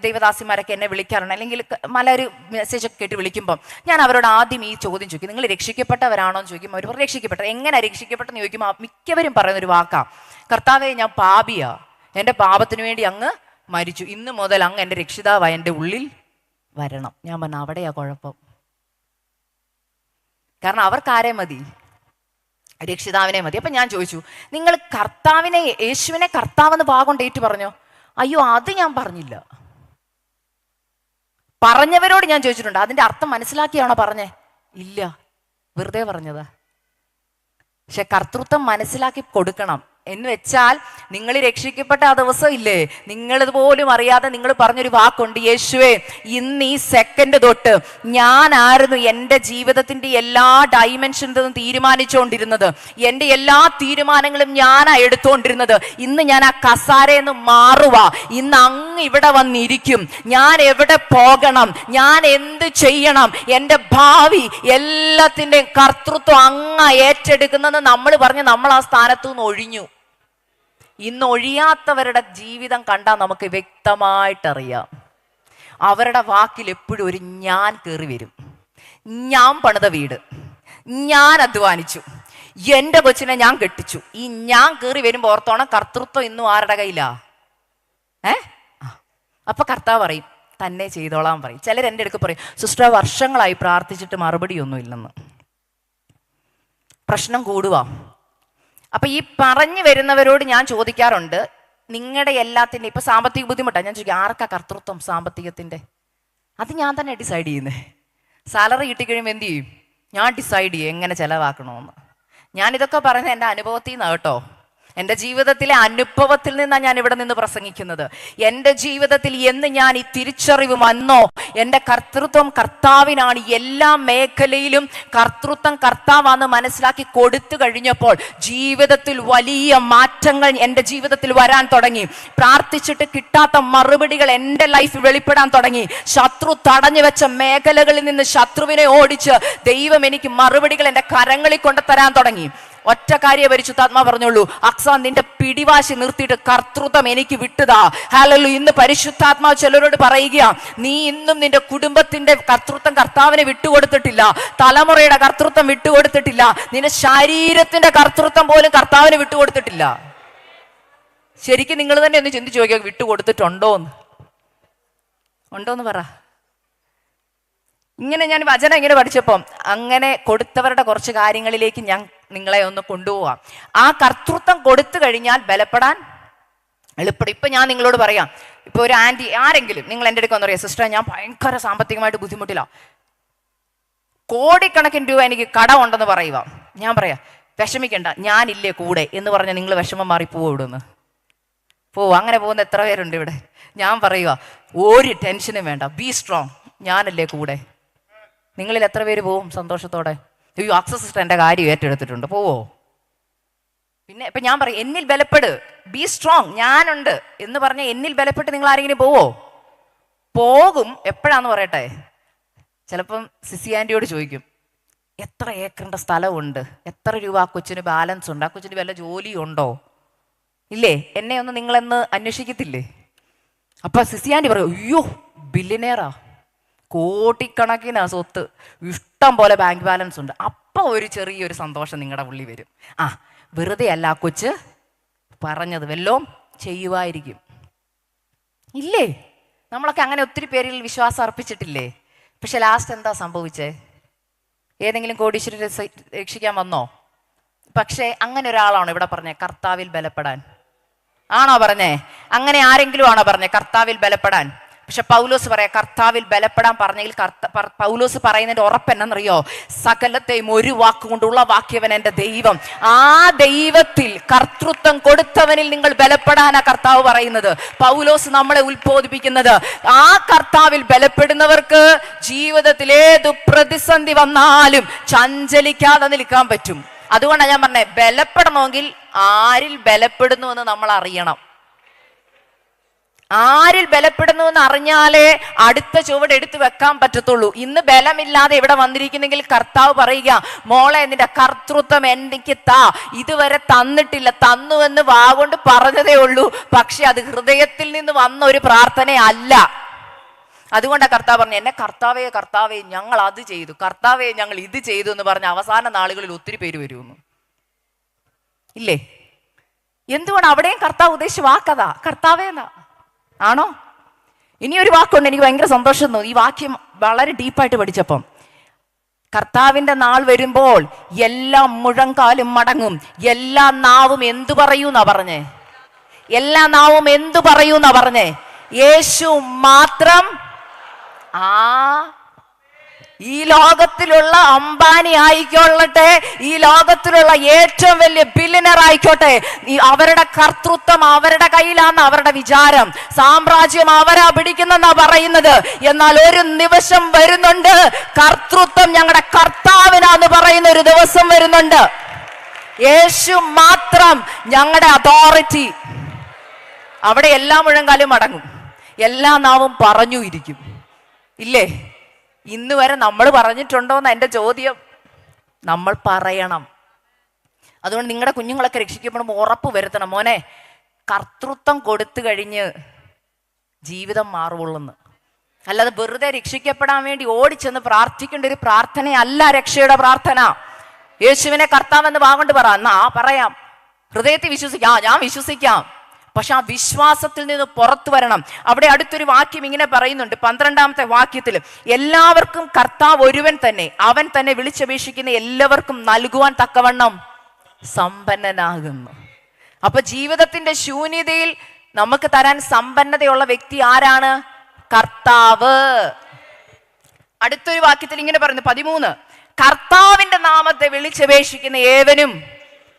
ദൈവദാസിമാരൊക്കെ എന്നെ വിളിക്കാറുണ്ട്, അല്ലെങ്കിൽ പലൊരു മെസ്സേജൊക്കെ കേട്ട് വിളിക്കുമ്പം ഞാൻ അവരോട് ആദ്യം ഈ ചോദ്യം ചോദിക്കും, നിങ്ങൾ രക്ഷിക്കപ്പെട്ടവരാണോ എന്ന് ചോദിക്കുമ്പോൾ അവർ രക്ഷിക്കപ്പെട്ടത്. എങ്ങനെ രക്ഷിക്കപ്പെട്ടെന്ന് ചോദിക്കുമ്പോൾ മിക്കവരും പറയുന്നൊരു വാക്കാണ്, കർത്താവേ ഞാൻ പാപിയാ, എൻ്റെ പാപത്തിന് വേണ്ടി അങ്ങ് മരിച്ചു, ഇന്ന് മുതൽ അങ്ങ് എൻ്റെ രക്ഷിതാവായി എൻ്റെ ഉള്ളിൽ വരണം. ഞാൻ പറഞ്ഞു അവിടെയാ കുഴപ്പം. കാരണം അവർക്കാരെ മതി? രക്ഷിതാവിനെ മതി. അപ്പൊ ഞാൻ ചോദിച്ചു, നിങ്ങൾ കർത്താവിനെ, യേശുവിനെ കർത്താവെന്ന് ഭാഗം ഡേറ്റ് പറഞ്ഞോ? അയ്യോ അത് ഞാൻ പറഞ്ഞില്ല. പറഞ്ഞവരോട് ഞാൻ ചോദിച്ചിട്ടുണ്ട്, അതിന്റെ അർത്ഥം മനസ്സിലാക്കിയാണോ പറഞ്ഞേ? ഇല്ല, വെറുതെ പറഞ്ഞതാ. പക്ഷെ കർത്തൃത്വം മനസ്സിലാക്കി കൊടുക്കണം. എന്ന് വെച്ചാൽ, നിങ്ങൾ രക്ഷിക്കപ്പെട്ട ആ ദിവസം ഇല്ലേ, നിങ്ങളിതുപോലും അറിയാതെ നിങ്ങൾ പറഞ്ഞൊരു വാക്കുണ്ട്, യേശുവേ ഇന്ന് ഈ സെക്കൻഡ് തൊട്ട് ഞാനായിരുന്നു എൻ്റെ ജീവിതത്തിൻ്റെ എല്ലാ ഡൈമെൻഷനും തീരുമാനിച്ചുകൊണ്ടിരുന്നത്, എൻ്റെ എല്ലാ തീരുമാനങ്ങളും ഞാനാ എടുത്തുകൊണ്ടിരുന്നത്. ഇന്ന് ഞാൻ ആ കസാരയെന്ന് മാറുക, ഇന്ന് അങ്ങ് ഇവിടെ വന്നിരിക്കും, ഞാൻ എവിടെ പോകണം, ഞാൻ എന്ത് ചെയ്യണം, എൻ്റെ ഭാവി എല്ലാത്തിൻ്റെയും കർത്തൃത്വം അങ്ങ് ഏറ്റെടുക്കുന്നെന്ന് നമ്മൾ പറഞ്ഞ് നമ്മൾ ആ സ്ഥാനത്തു നിന്ന് ഒഴിഞ്ഞു. ഇന്ന് ഒഴിയാത്തവരുടെ ജീവിതം കണ്ടാൽ നമുക്ക് വ്യക്തമായിട്ടറിയാം. അവരുടെ വാക്കിൽ എപ്പോഴും ഒരു ഞാൻ കയറി വരും. ഞാൻ പണിത വീട്, ഞാൻ അധ്വാനിച്ചു, എൻ്റെ കൊച്ചിനെ ഞാൻ കെട്ടിച്ചു. ഈ ഞാൻ കയറി വരുമ്പോൾ ഓർത്തോണം, കർത്തൃത്വം ഇന്നും ആരുടെ കയ്യിലാ? അപ്പൊ കർത്താവ് പറയും തന്നെ ചെയ്തോളാൻ പറയും. ചിലർ എൻ്റെ അടുക്ക് പറയും, സിസ്റ്റർ വർഷങ്ങളായി പ്രാർത്ഥിച്ചിട്ട് മറുപടിയൊന്നും ഇല്ലെന്ന്. പ്രശ്നം കൂടുക. അപ്പൊ ഈ പറഞ്ഞു വരുന്നവരോട് ഞാൻ ചോദിക്കാറുണ്ട്, നിങ്ങളുടെ എല്ലാത്തിൻ്റെ ഇപ്പൊ സാമ്പത്തിക ബുദ്ധിമുട്ടാണ്, ഞാൻ ചോദിക്കും ആർക്കാ കർത്തൃത്വം സാമ്പത്തികത്തിന്റെ? അത് ഞാൻ തന്നെ ഡിസൈഡ് ചെയ്യുന്നത്. സാലറി കിട്ടിക്കഴിയുമ്പോൾ എന്ത് ചെയ്യും? ഞാൻ ഡിസൈഡ് ചെയ്യും എങ്ങനെ ചെലവാക്കണമെന്ന്. ഞാനിതൊക്കെ പറയുന്നത് എൻ്റെ അനുഭവത്തിൽ നിന്നാണ് കേട്ടോ. എൻ്റെ ജീവിതത്തിലെ അനുഭവത്തിൽ നിന്നാണ് ഞാൻ ഇവിടെ നിന്ന് പ്രസംഗിക്കുന്നത്. എൻ്റെ ജീവിതത്തിൽ എന്ന് ഞാൻ ഈ തിരിച്ചറിവ് വന്നോ, എൻ്റെ കർത്തൃത്വം കർത്താവിനാണ്, എല്ലാ മേഖലയിലും കർത്തൃത്വം കർത്താവാന്ന് മനസ്സിലാക്കി കൊടുത്തു കഴിഞ്ഞപ്പോൾ ജീവിതത്തിൽ വലിയ മാറ്റങ്ങൾ എൻ്റെ ജീവിതത്തിൽ വരാൻ തുടങ്ങി. പ്രാർത്ഥിച്ചിട്ട് കിട്ടാത്ത മറുപടികൾ എൻ്റെ ലൈഫിൽ വെളിപ്പെടാൻ തുടങ്ങി. ശത്രു തടഞ്ഞു വെച്ച മേഖലകളിൽ നിന്ന് ശത്രുവിനെ ഓടിച്ച് ദൈവം എനിക്ക് മറുപടികൾ എൻ്റെ കരങ്ങളിൽ കൊണ്ട് തരാൻ തുടങ്ങി. ഒറ്റ കാര്യം പരിശുദ്ധാത്മാ പറഞ്ഞുള്ളൂ, അക്സ നിന്റെ പിടിവാശി നിർത്തിയിട്ട് കർത്തൃത്വം എനിക്ക് വിട്ടുതാ. ഹല്ലേലൂയ. ഇന്ന് പരിശുദ്ധാത്മാവ് ചിലരോട് പറയുക, നീ ഇന്നും നിന്റെ കുടുംബത്തിന്റെ കർത്തൃത്വം കർത്താവിനെ വിട്ടുകൊടുത്തിട്ടില്ല, തലമുറയുടെ കർത്തൃത്വം വിട്ടുകൊടുത്തിട്ടില്ല, നിന്റെ ശരീരത്തിന്റെ കർത്തൃത്വം പോലും കർത്താവിന് വിട്ടുകൊടുത്തിട്ടില്ല. ശരിക്കും നിങ്ങൾ തന്നെ ഒന്ന് ചിന്തിച്ചു നോക്കിയാൽ ഉണ്ടോന്ന് പറ. ഇങ്ങനെ ഞാൻ വചനം ഇങ്ങനെ പഠിച്ചപ്പം അങ്ങനെ കൊടുത്തവരുടെ കുറച്ച് കാര്യങ്ങളിലേക്ക് ഞാൻ നിങ്ങളെ ഒന്ന് കൊണ്ടുപോവാം. ആ കർത്തൃത്വം കൊടുത്തു കഴിഞ്ഞാൽ ബലപ്പെടാൻ എളുപ്പപ്പെടും. ഇപ്പൊ ഞാൻ നിങ്ങളോട് പറയാം, ഇപ്പൊ ഒരു ആന്റി ആരെങ്കിലും നിങ്ങൾ എൻ്റെ അടുത്ത് പറയാം, സിസ്റ്റർ ഞാൻ ഭയങ്കര സാമ്പത്തികമായിട്ട് ബുദ്ധിമുട്ടില്ല, കോടിക്കണക്കിന് രൂപ എനിക്ക് കടമുണ്ടെന്ന് പറയുക. ഞാൻ പറയാം വിഷമിക്കണ്ട, ഞാനില്ലേ കൂടെ എന്ന് പറഞ്ഞാൽ നിങ്ങൾ വിഷമം മാറി പോവും. ഇവിടുന്ന് പോവും. അങ്ങനെ പോകുന്ന എത്ര പേരുണ്ട് ഇവിടെ? ഞാൻ പറയുക ഒരു ടെൻഷനും വേണ്ട, ബി സ്ട്രോങ്, ഞാനല്ലേ കൂടെ. നിങ്ങളിൽ എത്ര പേര് പോവും സന്തോഷത്തോടെ? അയ്യോ അക്സസ് സിസ്റ്റർ എൻ്റെ കാര്യം ഏറ്റെടുത്തിട്ടുണ്ട്, പോവോ? പിന്നെ ഇപ്പൊ ഞാൻ പറയും എന്നിൽ ബലപ്പെട്, ബി സ്ട്രോങ്, ഞാനുണ്ട് എന്ന് പറഞ്ഞാൽ എന്നിൽ ബലപ്പെട്ട് നിങ്ങൾ ആരെങ്കിലും പോവോ? പോകും. എപ്പോഴാന്ന് പറയട്ടെ, ചിലപ്പം സിസി ആൻറ്റിയോട് ചോദിക്കും, എത്ര ഏക്കറിൻ്റെ സ്ഥലമുണ്ട്, എത്ര രൂപ ആ കൊച്ചിന് ബാലൻസ് ഉണ്ട്, ആ കൊച്ചിന് വല്ല ജോലി ഉണ്ടോ ഇല്ലേ, എന്നെ ഒന്ന് നിങ്ങളെന്ന് അന്വേഷിക്കത്തില്ലേ? അപ്പൊ സിസി ആൻറ്റി പറയും, അയ്യോ ബില്യനെയറാ, കോടിക്കണക്കിന് സ്വത്ത്, ഇഷ്ടം പോലെ ബാങ്ക് ബാലൻസ് ഉണ്ട്. അപ്പോൾ ഒരു ചെറിയൊരു സന്തോഷം നിങ്ങളുടെ ഉള്ളിൽ വരും. ആ വെറുതെ അല്ല ആ കൊച്ച് പറഞ്ഞത്, വല്ലോം ചെയ്യുമായിരിക്കും. ഇല്ലേ? നമ്മളൊക്കെ അങ്ങനെ ഒത്തിരി പേരിൽ വിശ്വാസം അർപ്പിച്ചിട്ടില്ലേ? പക്ഷെ ലാസ്റ്റ് എന്താ സംഭവിച്ചേ? ഏതെങ്കിലും കോടീശ്വരരെ രക്ഷിക്കാൻ വന്നോ? പക്ഷേ അങ്ങനെ ഒരാളാണോ ഇവിടെ പറഞ്ഞേ കർത്താവിൽ ബലപ്പെടാൻ? ആണോ പറഞ്ഞേ? അങ്ങനെ ആരെങ്കിലും ആണോ പറഞ്ഞേ കർത്താവിൽ ബലപ്പെടാൻ? പക്ഷെ പൗലോസ് പറയാ കർത്താവിൽ ബലപ്പെടാൻ പറഞ്ഞെങ്കിൽ പൗലോസ് പറയുന്നതിന്റെ ഉറപ്പെന്നറിയോ? സകലത്തെയും ഒരു വാക്കുകൊണ്ട് ഉളവാക്കിയവൻ എൻ്റെ ദൈവം. ആ ദൈവത്തിൽ കർത്തൃത്വം കൊടുത്തവനിൽ നിങ്ങൾ ബലപ്പെടാനാ കർത്താവ് പറയുന്നത്. പൗലോസ് നമ്മളെ ഉത്ബോധിപ്പിക്കുന്നത് ആ കർത്താവിൽ ബലപ്പെടുന്നവർക്ക് ജീവിതത്തിൽ ഏത് പ്രതിസന്ധി വന്നാലും ചഞ്ചലിക്കാതെ നിൽക്കാൻ പറ്റും. അതുകൊണ്ടാണ് ഞാൻ പറഞ്ഞത്, ബലപ്പെടണമെങ്കിൽ ആരിൽ ബലപ്പെടുന്നു എന്ന് നമ്മൾ അറിയണം. ആരിൽ ബലപ്പെടുന്നു എന്ന് അറിഞ്ഞാലേ അടുത്ത ചുവട് എടുത്തു വെക്കാൻ പറ്റത്തുള്ളൂ. ഇന്ന് ബലമില്ലാതെ ഇവിടെ വന്നിരിക്കുന്നെങ്കിൽ കർത്താവ് പറയുക, മോളെ നിന്റെ കർത്തൃത്വം എനിക്ക് താ. ഇതുവരെ തന്നിട്ടില്ല, തന്നുവെന്ന് വാഗൊണ്ട് പറഞ്ഞതേ ഉള്ളൂ, പക്ഷെ അത് ഹൃദയത്തിൽ നിന്ന് വന്ന ഒരു പ്രാർത്ഥനയല്ല. അതുകൊണ്ടാണ് കർത്താവ് പറഞ്ഞു, എന്നെ കർത്താവേ കർത്താവേ ഞങ്ങൾ അത് ചെയ്തു, കർത്താവേ ഞങ്ങൾ ഇത് ചെയ്തു എന്ന് പറഞ്ഞ അവസാന നാളുകളിൽ ഒത്തിരി പേര് വരുമെന്ന് ഇല്ലേ? എന്തുകൊണ്ട് അവിടെയും കർത്താവ് ഉദ്ദേശിച്ച വാക്കതാ, കർത്താവേ എന്നാ. ആണോ? ഇനി ഒരു വാക്കുണ്ട്, എനിക്ക് ഭയങ്കര സന്തോഷം തോന്നി ഈ വാക്യം വളരെ ഡീപ്പായിട്ട് പഠിച്ചപ്പം. കർത്താവിന്റെ നാൾ വരുമ്പോൾ എല്ലാ മുഴങ്കാലും മടങ്ങും, എല്ലാ നാവും എന്തു പറയൂന്നാ പറഞ്ഞേ? എല്ലാ നാവും എന്തു പറയൂന്നാ പറഞ്ഞേ? യേശു മാത്രം. ഈ ലോകത്തിലുള്ള അംബാനി ആയിക്കൊള്ളട്ടെ, ഈ ലോകത്തിലുള്ള ഏറ്റവും വലിയ ബില്യനർ ആയിക്കോട്ടെ, അവരുടെ കർത്തൃത്വം അവരുടെ കയ്യിലാന്ന് അവരുടെ വിചാരം, സാമ്രാജ്യം അവരാ പിടിക്കുന്നെന്നാ പറയുന്നത്. എന്നാൽ ഒരു ദിവസം വരുന്നുണ്ട്, കർത്തൃത്വം ഞങ്ങളുടെ കർത്താവിനാന്ന് പറയുന്ന ഒരു ദിവസം വരുന്നുണ്ട്. യേശു മാത്രം ഞങ്ങളുടെ അതോറിറ്റി. അവിടെ എല്ലാ മുഴങ്കാലും അടങ്ങും, എല്ലാ നാവും പറഞ്ഞു ഇരിക്കും. ഇല്ലേ? ഇന്ന് വരെ നമ്മൾ പറഞ്ഞിട്ടുണ്ടോന്ന് എൻ്റെ ചോദ്യം. നമ്മൾ പറയണം. അതുകൊണ്ട് നിങ്ങളുടെ കുഞ്ഞുങ്ങളൊക്കെ രക്ഷിക്കപ്പെടുമ്പോൾ ഉറപ്പ് വരുത്തണം, മോനെ കർത്തൃത്വം കൊടുത്തു കഴിഞ്ഞ് ജീവിതം മാറുള്ളൂന്ന്. അല്ലാതെ വെറുതെ രക്ഷിക്കപ്പെടാൻ വേണ്ടി ഓടിച്ചെന്ന് പ്രാർത്ഥിക്കേണ്ട ഒരു പ്രാർത്ഥനയല്ല രക്ഷയുടെ പ്രാർത്ഥന. യേശുവിനെ കർത്താവെന്ന് വാഗൊണ്ട് പറ, എന്നാ പറയാം, ഹൃദയത്തിൽ വിശ്വസിക്കാം, ഞാൻ വിശ്വസിക്കാം, പക്ഷെ ആ വിശ്വാസത്തിൽ നിന്ന് പുറത്തു വരണം. അവിടെ അടുത്തൊരു വാക്യം ഇങ്ങനെ പറയുന്നുണ്ട്, 12-ാമത്തെ വാക്യത്തിൽ, എല്ലാവർക്കും കർത്താവ് ഒരുവൻ തന്നെ, അവൻ തന്നെ വിളിച്ചപേക്ഷിക്കുന്ന എല്ലാവർക്കും നൽകുവാൻ തക്കവണ്ണം സമ്പന്നനാകുന്നു. അപ്പൊ ജീവിതത്തിന്റെ ശൂന്യതയിൽ നമുക്ക് തരാൻ സമ്പന്നതയുള്ള വ്യക്തി ആരാണ്? കർത്താവ്. അടുത്തൊരു വാക്യത്തിൽ ഇങ്ങനെ പറയുന്നു, 13, കർത്താവിന്റെ നാമത്തെ വിളിച്ചപേക്ഷിക്കുന്ന ഏവനും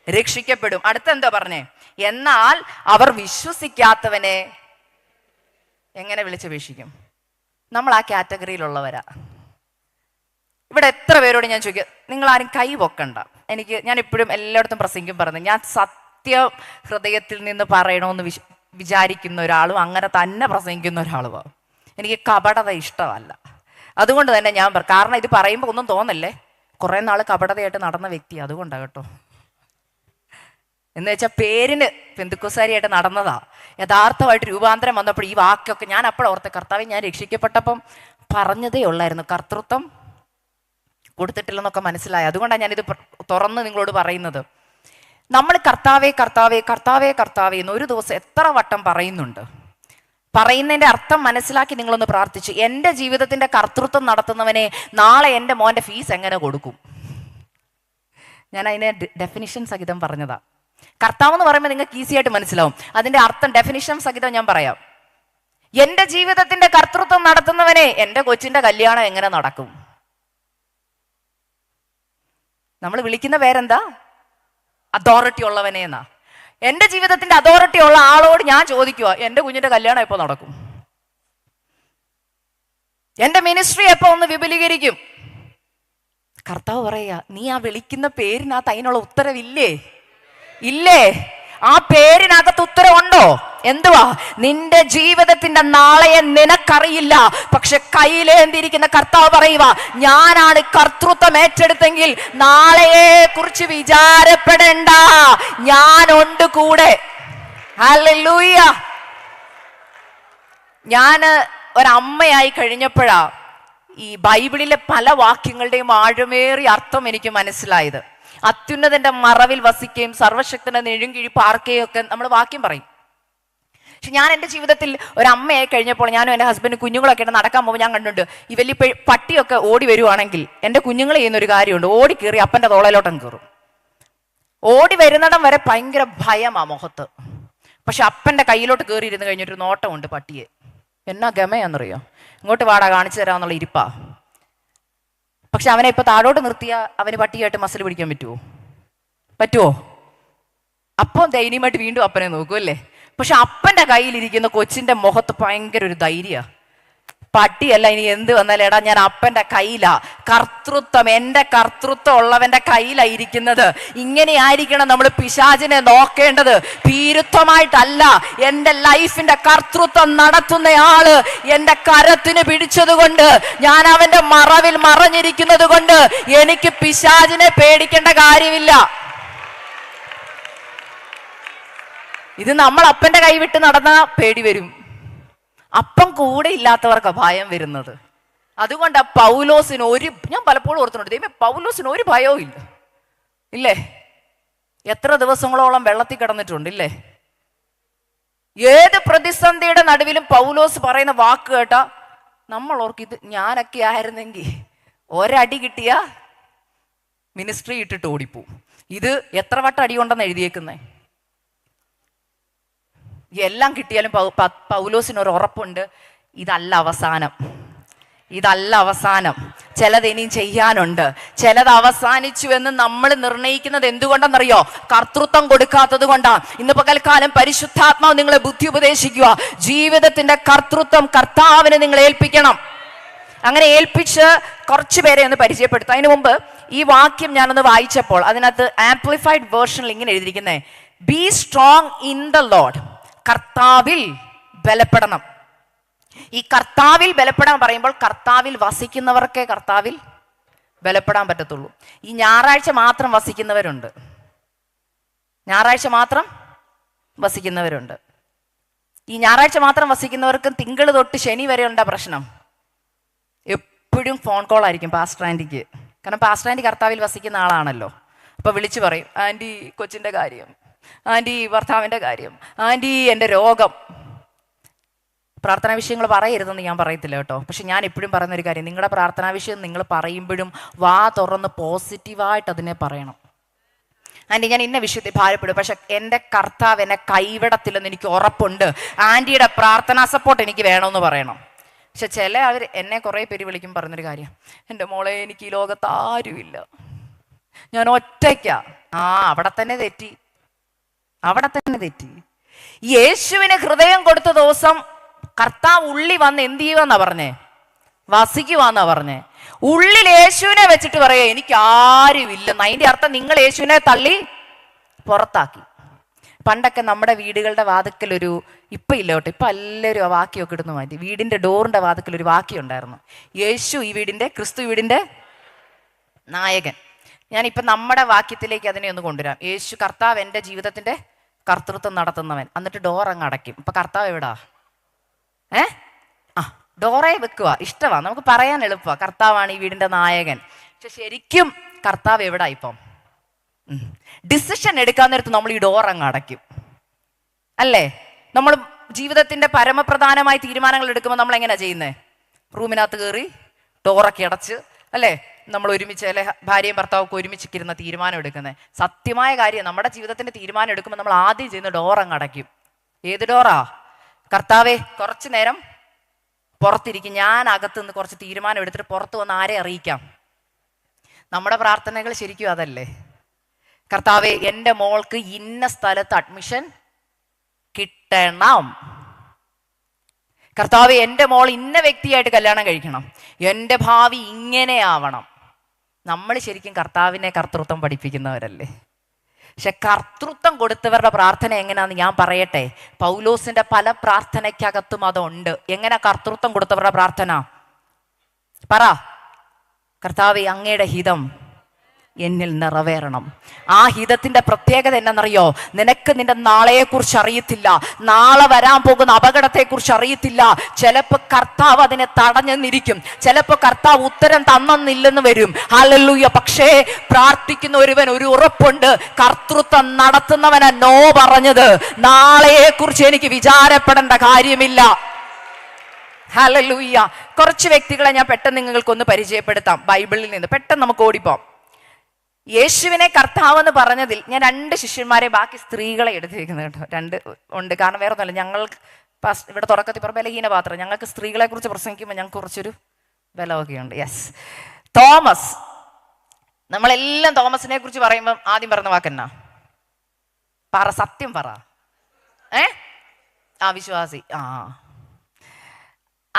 രക്ഷിക്കപ്പെടും. അടുത്തെന്താ പറഞ്ഞേ? എന്നാൽ അവർ വിശ്വസിക്കാത്തവനെ എങ്ങനെ വിളിച്ചപേക്ഷിക്കും? നമ്മൾ ആ കാറ്റഗറിയിലുള്ളവരാ. ഇവിടെ എത്ര പേരോട് ഞാൻ ചോദിക്കുക, നിങ്ങൾ ആരും കൈ പൊക്കണ്ട. ഞാൻ എപ്പോഴും എല്ലായിടത്തും പ്രസംഗിക്കും പറഞ്ഞു, ഞാൻ സത്യം ഹൃദയത്തിൽ നിന്ന് പറയണമെന്ന് വിചാരിക്കുന്ന ഒരാളും അങ്ങനെ തന്നെ പ്രസംഗിക്കുന്ന ഒരാളുമാണ്. എനിക്ക് കപടത ഇഷ്ടമല്ല. അതുകൊണ്ട് തന്നെ ഞാൻ കാരണം ഇത് പറയുമ്പോൾ ഒന്നും തോന്നല്ലേ, കുറെ നാൾ കപടതയായിട്ട് നടന്ന വ്യക്തി, അതുകൊണ്ടാണ് കേട്ടോ. എന്ന് വെച്ചാൽ പേരിന് പെന്തുക്കോസാരിയായിട്ട് നടന്നതാ. യഥാർത്ഥമായിട്ട് രൂപാന്തരം വന്നപ്പോൾ ഈ വാക്കൊക്കെ ഞാൻ അപ്പോഴോർത്തെ, കർത്താവേ ഞാൻ രക്ഷിക്കപ്പെട്ടപ്പം പറഞ്ഞതേ ഉള്ളായിരുന്നു, കർത്തൃത്വം കൊടുത്തിട്ടില്ലെന്നൊക്കെ മനസ്സിലായി. അതുകൊണ്ടാണ് ഞാനിത് തുറന്ന് നിങ്ങളോട് പറയുന്നത്. നമ്മൾ കർത്താവേ കർത്താവേ കർത്താവേ കർത്താവേ എന്ന് ഒരു ദിവസം എത്ര വട്ടം പറയുന്നുണ്ട്. പറയുന്നതിൻ്റെ അർത്ഥം മനസ്സിലാക്കി നിങ്ങളൊന്ന് പ്രാർത്ഥിച്ചു, എൻ്റെ ജീവിതത്തിൻ്റെ കർത്തൃത്വം നടത്തുന്നവനെ നാളെ എൻ്റെ മോൻ്റെ ഫീസ് എങ്ങനെ കൊടുക്കും? ഞാൻ അതിനെ ഡെഫിനിഷൻ സഹിതം പറഞ്ഞതാ. കർത്താവ് എന്ന് പറയുമ്പോൾ നിങ്ങൾക്ക് ഈസി ആയിട്ട് മനസ്സിലാവും. അതിന്റെ അർത്ഥം ഡെഫിനിഷൻ സഹിതം ഞാൻ പറയാം. എന്റെ ജീവിതത്തിന്റെ കർത്തൃത്വം നടത്തുന്നവനെ എൻ്റെ കൊച്ചിന്റെ കല്യാണം എങ്ങനെ നടക്കും? നമ്മൾ വിളിക്കുന്ന പേരെന്താ? അതോറിറ്റി ഉള്ളവനെ എന്നാ. എൻ്റെ ജീവിതത്തിന്റെ അതോറിറ്റി ഉള്ള ആളോട് ഞാൻ ചോദിക്കുക, എൻ്റെ കുഞ്ഞിന്റെ കല്യാണം എപ്പോ നടക്കും? എൻ്റെ മിനിസ്ട്രി എപ്പോ ഒന്ന് വിപുലീകരിക്കും? കർത്താവ് പറയുക, നീ ആ വിളിക്കുന്ന പേരിനകത്ത് അതിനുള്ള ഉത്തരവില്ലേ? ഇല്ലേ? ആ പേരിനകത്ത് ഉത്തരവുണ്ടോ? എന്തുവാ? നിന്റെ ജീവിതത്തിന്റെ നാളെയെ നിനക്കറിയില്ല, പക്ഷെ കയ്യിലേന്തിരിക്കുന്ന കർത്താവ് പറയുക, ഞാനാണ് കർത്തൃത്വം ഏറ്റെടുത്തെങ്കിൽ നാളെയെ കുറിച്ച് വിചാരപ്പെടേണ്ട, ഞാനുണ്ട് കൂടെ. ഹല്ലേലൂയ. ഞാൻ ഒരമ്മയായി കഴിഞ്ഞപ്പോഴാ ഈ ബൈബിളിലെ പല വാക്യങ്ങളുടെയും ആഴമേറിയ അർത്ഥം എനിക്ക് മനസ്സിലായത്. അത്യുന്നതന്റെ മറവിൽ വസിക്കുകയും സർവശക്തന്റെ നെഴുങ്കിഴി പാർക്കുകയും ഒക്കെ നമ്മൾ വാക്യം പറയും. പക്ഷെ ഞാൻ എൻ്റെ ജീവിതത്തിൽ ഒരമ്മയായി കഴിഞ്ഞപ്പോൾ ഞാനും എൻ്റെ ഹസ്ബൻഡും കുഞ്ഞുങ്ങളൊക്കെ നടക്കാൻ പോകുമ്പോൾ ഞാൻ കണ്ടിട്ടുണ്ട്, ഈ വലിയ പട്ടിയൊക്കെ ഓടി വരുവാണെങ്കിൽ എൻ്റെ കുഞ്ഞുങ്ങൾ ചെയ്യുന്നൊരു കാര്യമുണ്ട്, ഓടി കയറി അപ്പൻ്റെ തോളയിലോട്ടം കയറും. ഓടി വരുന്നിടം വരെ ഭയങ്കര ഭയമാ മുഖത്ത്. പക്ഷെ അപ്പൻ്റെ കയ്യിലോട്ട് കയറി ഇരുന്ന് കഴിഞ്ഞിട്ടൊരു നോട്ടമുണ്ട് പട്ടിയെ. എന്നാ ഗമയാന്നറിയോ? ഇങ്ങോട്ട് വാടാ കാണിച്ചു തരാമെന്നുള്ള ഇരിപ്പാ. പക്ഷെ അവനെ ഇപ്പൊ താഴോട്ട് നിർത്തിയാൽ അവന് പട്ടിയായിട്ട് മസിൽ പിടിക്കാൻ പറ്റുമോ? അപ്പം ദയനീയമായിട്ട് വീണ്ടും അപ്പനെ നോക്കും അല്ലേ? പക്ഷെ അപ്പൻ്റെ കയ്യിലിരിക്കുന്ന കൊച്ചിന്റെ മുഖത്ത് ഭയങ്കര ഒരു ധൈര്യമാണ്. പട്ടിയല്ല, ഇനി എന്ത് വന്നാലും എടാ ഞാൻ അപ്പൻ്റെ കയ്യിലാ. കർത്തൃത്വം, എൻ്റെ കർത്തൃത്വം ഉള്ളവന്റെ കയ്യിലാ ഇരിക്കുന്നത്. ഇങ്ങനെയായിരിക്കണം നമ്മൾ പിശാചിനെ നോക്കേണ്ടത്. ഭീരുത്വമായിട്ടല്ല. എൻ്റെ ലൈഫിന്റെ കർത്തൃത്വം നടത്തുന്നയാള് എൻ്റെ കരത്തിന് പിടിച്ചത് കൊണ്ട്, ഞാൻ അവന്റെ മറവിൽ മറഞ്ഞിരിക്കുന്നത് കൊണ്ട് എനിക്ക് പിശാചിനെ പേടിക്കേണ്ട കാര്യമില്ല. ഇത് നമ്മൾ അപ്പൻ്റെ കൈ വിട്ട് നടന്നാ പേടി വരും. അപ്പം കൂടെ ഇല്ലാത്തവർക്ക് ഭയം വരുന്നത്. അതുകൊണ്ട് പൗലോസിന് ഞാൻ പലപ്പോഴും ഓർത്തുണ്ട്, ദൈവമേ പൗലോസിന് ഒരു ഭയവും ഇല്ലേ? എത്ര ദിവസങ്ങളോളം വെള്ളത്തിൽ കിടന്നിട്ടുണ്ട് ഇല്ലേ? ഏത് പ്രതിസന്ധിയുടെ നടുവിലും പൗലോസ് പറയുന്ന വാക്ക് കേട്ടാ നമ്മൾ ഓർക്ക്, ഇത് ഞാനൊക്കെ ആയിരുന്നെങ്കിൽ ഒരടി കിട്ടിയ മിനിസ്ട്രി ഇട്ടിട്ട് ഓടിപ്പോവും. ഇത് എത്ര വട്ടം അടി കൊണ്ടെന്ന് എഴുതിയേക്കുന്നേ. എല്ലാം കിട്ടിയാലും പൗലോസിന് ഒരു ഉറപ്പുണ്ട്, ഇതല്ല അവസാനം. ചിലത് ഇനിയും ചെയ്യാനുണ്ട്. ചിലത് അവസാനിച്ചു എന്ന് നമ്മൾ നിർണയിക്കുന്നത് എന്തുകൊണ്ടെന്നറിയോ? കർത്തൃത്വം കൊടുക്കാത്തത് കൊണ്ടാണ്. ഇന്ന് പകൽക്കാലം പരിശുദ്ധാത്മാവ് നിങ്ങളെ ബുദ്ധി ഉപദേശിക്കുക. ജീവിതത്തിന്റെ കർത്തൃത്വം കർത്താവിനെ നിങ്ങൾ ഏൽപ്പിക്കണം. അങ്ങനെ ഏൽപ്പിച്ച് കുറച്ചു പേരെ ഒന്ന് പരിചയപ്പെടുത്തും. അതിനു മുമ്പ് ഈ വാക്യം ഞാനൊന്ന് വായിച്ചപ്പോൾ അതിനകത്ത് ആംപ്ലിഫൈഡ് വേർഷനിൽ ഇങ്ങനെ എഴുതിയിരിക്കുന്നേ, be strong in the Lord. കർത്താവിൽ ബലപ്പെടണം. ഈ കർത്താവിൽ ബലപ്പെടാൻ പറയുമ്പോൾ കർത്താവിൽ വസിക്കുന്നവർക്കേ കർത്താവിൽ ബലപ്പെടാൻ പറ്റത്തുള്ളൂ. ഈ ഞായറാഴ്ച മാത്രം വസിക്കുന്നവരുണ്ട്. ഈ ഞായറാഴ്ച മാത്രം വസിക്കുന്നവർക്ക് തിങ്കൾ തൊട്ട് ശനി വരെ ഉണ്ടാ പ്രശ്നം. എപ്പോഴും ഫോൺ കോൾ ആയിരിക്കും പാസ്റ്റർ ആൻറ്റിക്ക്. കാരണം പാസ്റ്റർ ആൻറ്റി കർത്താവിൽ വസിക്കുന്ന ആളാണല്ലോ. അപ്പൊ വിളിച്ചു പറയും, ആൻറ്റി കൊച്ചിന്റെ കാര്യം, ആൻറ്റി ഭർത്താവിൻ്റെ കാര്യം, ആൻറ്റി എൻ്റെ രോഗം. പ്രാർത്ഥനാ വിഷയങ്ങൾ പറയരുതെന്ന് ഞാൻ പറയത്തില്ല കേട്ടോ. പക്ഷെ ഞാൻ എപ്പോഴും പറയുന്നൊരു കാര്യം, നിങ്ങളുടെ പ്രാർത്ഥനാ വിഷയം നിങ്ങൾ പറയുമ്പോഴും വാ തുറന്ന് പോസിറ്റീവായിട്ട് അതിനെ പറയണം. ആൻറ്റി ഞാൻ ഇന്ന വിഷയത്തിൽ ഭാരപ്പെടും, പക്ഷെ എൻ്റെ കർത്താവ് എന്നെ കൈവിടത്തില്ലെന്ന് എനിക്ക് ഉറപ്പുണ്ട്. ആൻറ്റിയുടെ പ്രാർത്ഥനാ സപ്പോർട്ട് എനിക്ക് വേണമെന്ന് പറയണം. പക്ഷെ അവർ എന്നെ കുറേ പേര് വിളിക്കും പറഞ്ഞൊരു കാര്യം, എൻ്റെ മോളെ എനിക്ക് ഈ ലോകത്ത് ആരുമില്ല, ഞാൻ ഒറ്റയ്ക്കാ. അവിടെ തന്നെ തെറ്റി. യേശുവിന് ഹൃദയം കൊടുത്ത ദിവസം കർത്താവ് ഉള്ളി വന്ന് എന്ത് ചെയ്യുവാന്നാ പറഞ്ഞേ? വസിക്കുവാന്നാ പറഞ്ഞേ. ഉള്ളിൽ യേശുവിനെ വെച്ചിട്ട് പറയാ എനിക്ക് ആരുമില്ലെന്ന്. അതിന്റെ അർത്ഥം നിങ്ങൾ യേശുവിനെ തള്ളി പുറത്താക്കി. പണ്ടൊക്കെ നമ്മുടെ വീടുകളുടെ വാതിക്കൽ ഇപ്പം ഇല്ല കേട്ടോ, ഇപ്പം എല്ലാവരും ആ വാക്യമൊക്കെ ഇടുന്നു മാറ്റി. വീടിന്റെ ഡോറിന്റെ വാതിക്കൽ ഒരു വാക്യം ഉണ്ടായിരുന്നു, യേശു ഈ വീടിന്റെ, ക്രിസ്തു വീടിന്റെ നായകൻ. ഞാനിപ്പം നമ്മുടെ വാക്യത്തിലേക്ക് അതിനെ ഒന്ന് കൊണ്ടുവരാം. യേശു കർത്താവ് എൻ്റെ ജീവിതത്തിന്റെ കർത്തൃത്വം നടത്തുന്നവൻ. എന്നിട്ട് ഡോർ അങ്ങ് അടയ്ക്കും. ഇപ്പൊ കർത്താവ് എവിടാ? ഡോറെ വെക്കുക. ഇഷ്ടമാ, നമുക്ക് പറയാൻ എളുപ്പമാണ്, കർത്താവാണ് ഈ വീടിന്റെ നായകൻ. പക്ഷെ ശരിക്കും കർത്താവ് എവിടാ? ഇപ്പം ഡിസിഷൻ എടുക്കാൻ നേരത്ത് നമ്മൾ ഈ ഡോർ അങ്ങ് അടയ്ക്കും അല്ലേ? നമ്മൾ ജീവിതത്തിന്റെ പരമപ്രധാനമായ തീരുമാനങ്ങൾ എടുക്കുമ്പോൾ നമ്മൾ എങ്ങനെയാ ചെയ്യുന്നത്? റൂമിനകത്ത് കയറി ഡോറൊക്കെ അടച്ച് അല്ലേ? നമ്മൾ ഒരുമിച്ച് അല്ലെ, ഭാര്യയും ഭർത്താവൊക്കെ ഒരുമിച്ചിരുന്ന തീരുമാനം എടുക്കുന്നത്. സത്യമായ കാര്യം, നമ്മുടെ ജീവിതത്തിന്റെ തീരുമാനം എടുക്കുമ്പോൾ നമ്മൾ ആദ്യം ചെയ്യുന്ന ഡോർ അങ്ങ് അടയ്ക്കും. ഏത് ഡോറാ? കർത്താവേ കുറച്ചു നേരം പുറത്തിരിക്കും, ഞാൻ അകത്ത് നിന്ന് കുറച്ച് തീരുമാനം എടുത്തിട്ട് പുറത്ത് വന്ന് ആരെ അറിയിക്കാം. നമ്മുടെ പ്രാർത്ഥനകൾ ശരിക്കും അതല്ലേ? കർത്താവേ എൻ്റെ മോൾക്ക് ഇന്ന സ്ഥലത്ത് അഡ്മിഷൻ കിട്ടണം. കർത്താവേ എൻ്റെ മോൾ ഇന്ന വ്യക്തിയായിട്ട് കല്യാണം കഴിക്കണം. എൻ്റെ ഭാവി ഇങ്ങനെയാവണം. നമ്മൾ ശരിക്കും കർത്താവിനെ കർത്തൃത്വം പഠിപ്പിക്കുന്നവരല്ലേ? പക്ഷെ കർത്തൃത്വം കൊടുത്തവരുടെ പ്രാർത്ഥന എങ്ങനെയാന്ന് ഞാൻ പറയട്ടെ. പൗലോസിന്റെ പല പ്രാർത്ഥനയ്ക്കകത്തും അതുണ്ട്. എങ്ങനെ കർത്തൃത്വം കൊടുത്തവരുടെ പ്രാർത്ഥന? പറ. കർത്താവേ അങ്ങയുടെ ഹിതം എന്നിൽ നിറവേറണം. ആ ഹിതത്തിന്റെ പ്രത്യേകത എന്നറിയോ? നിനക്ക് നിന്റെ നാളെയെക്കുറിച്ച് അറിയത്തില്ല, നാളെ വരാൻ പോകുന്ന അപകടത്തെക്കുറിച്ച് അറിയത്തില്ല. ചിലപ്പോൾ കർത്താവ് അതിനെ തടഞ്ഞെന്നിരിക്കും, ചിലപ്പോൾ കർത്താവ് ഉത്തരം തന്നെന്നില്ലെന്ന് വരും. ഹല്ലേലൂയ. പക്ഷേ പ്രാർത്ഥിക്കുന്ന ഒരുവൻ ഒരു ഉറപ്പുണ്ട്, കർത്തൃത്വം നടത്തുന്നവനാ നോ പറഞ്ഞത്. നാളെയെക്കുറിച്ച് എനിക്ക് വിചാരപ്പെടേണ്ട കാര്യമില്ല. ഹല്ലേലൂയ. കുറച്ച് വ്യക്തികളെ ഞാൻ പെട്ടെന്ന് നിങ്ങൾക്കൊന്ന് പരിചയപ്പെടുത്താം ബൈബിളിൽ നിന്ന്. പെട്ടെന്ന് നമുക്ക് ഓടിപ്പോം. യേശുവിനെ കർത്താവെന്ന് പറഞ്ഞതിൽ ഞാൻ 2 ശിഷ്യന്മാരെ, ബാക്കി സ്ത്രീകളെ എടുത്തിരിക്കുന്നത് കേട്ടോ. 2 ഉണ്ട്. കാരണം വേറെ ഒന്നുമല്ല, ഞങ്ങൾക്ക് ഇവിടെ തുടക്കത്തിൽ പറഞ്ഞ ബലഹീന പാത്രം, ഞങ്ങൾക്ക് സ്ത്രീകളെ കുറിച്ച് പ്രസംഗിക്കുമ്പോൾ ഞങ്ങൾക്ക് കുറച്ചൊരു ബലമൊക്കെ ഉണ്ട്. Yes, Thomas. നമ്മളെല്ലാം തോമസിനെ കുറിച്ച് പറയുമ്പോൾ ആദ്യം പറയുന്ന വാക്കെന്നാ? പറ, സത്യം പറ. വിശ്വാസി.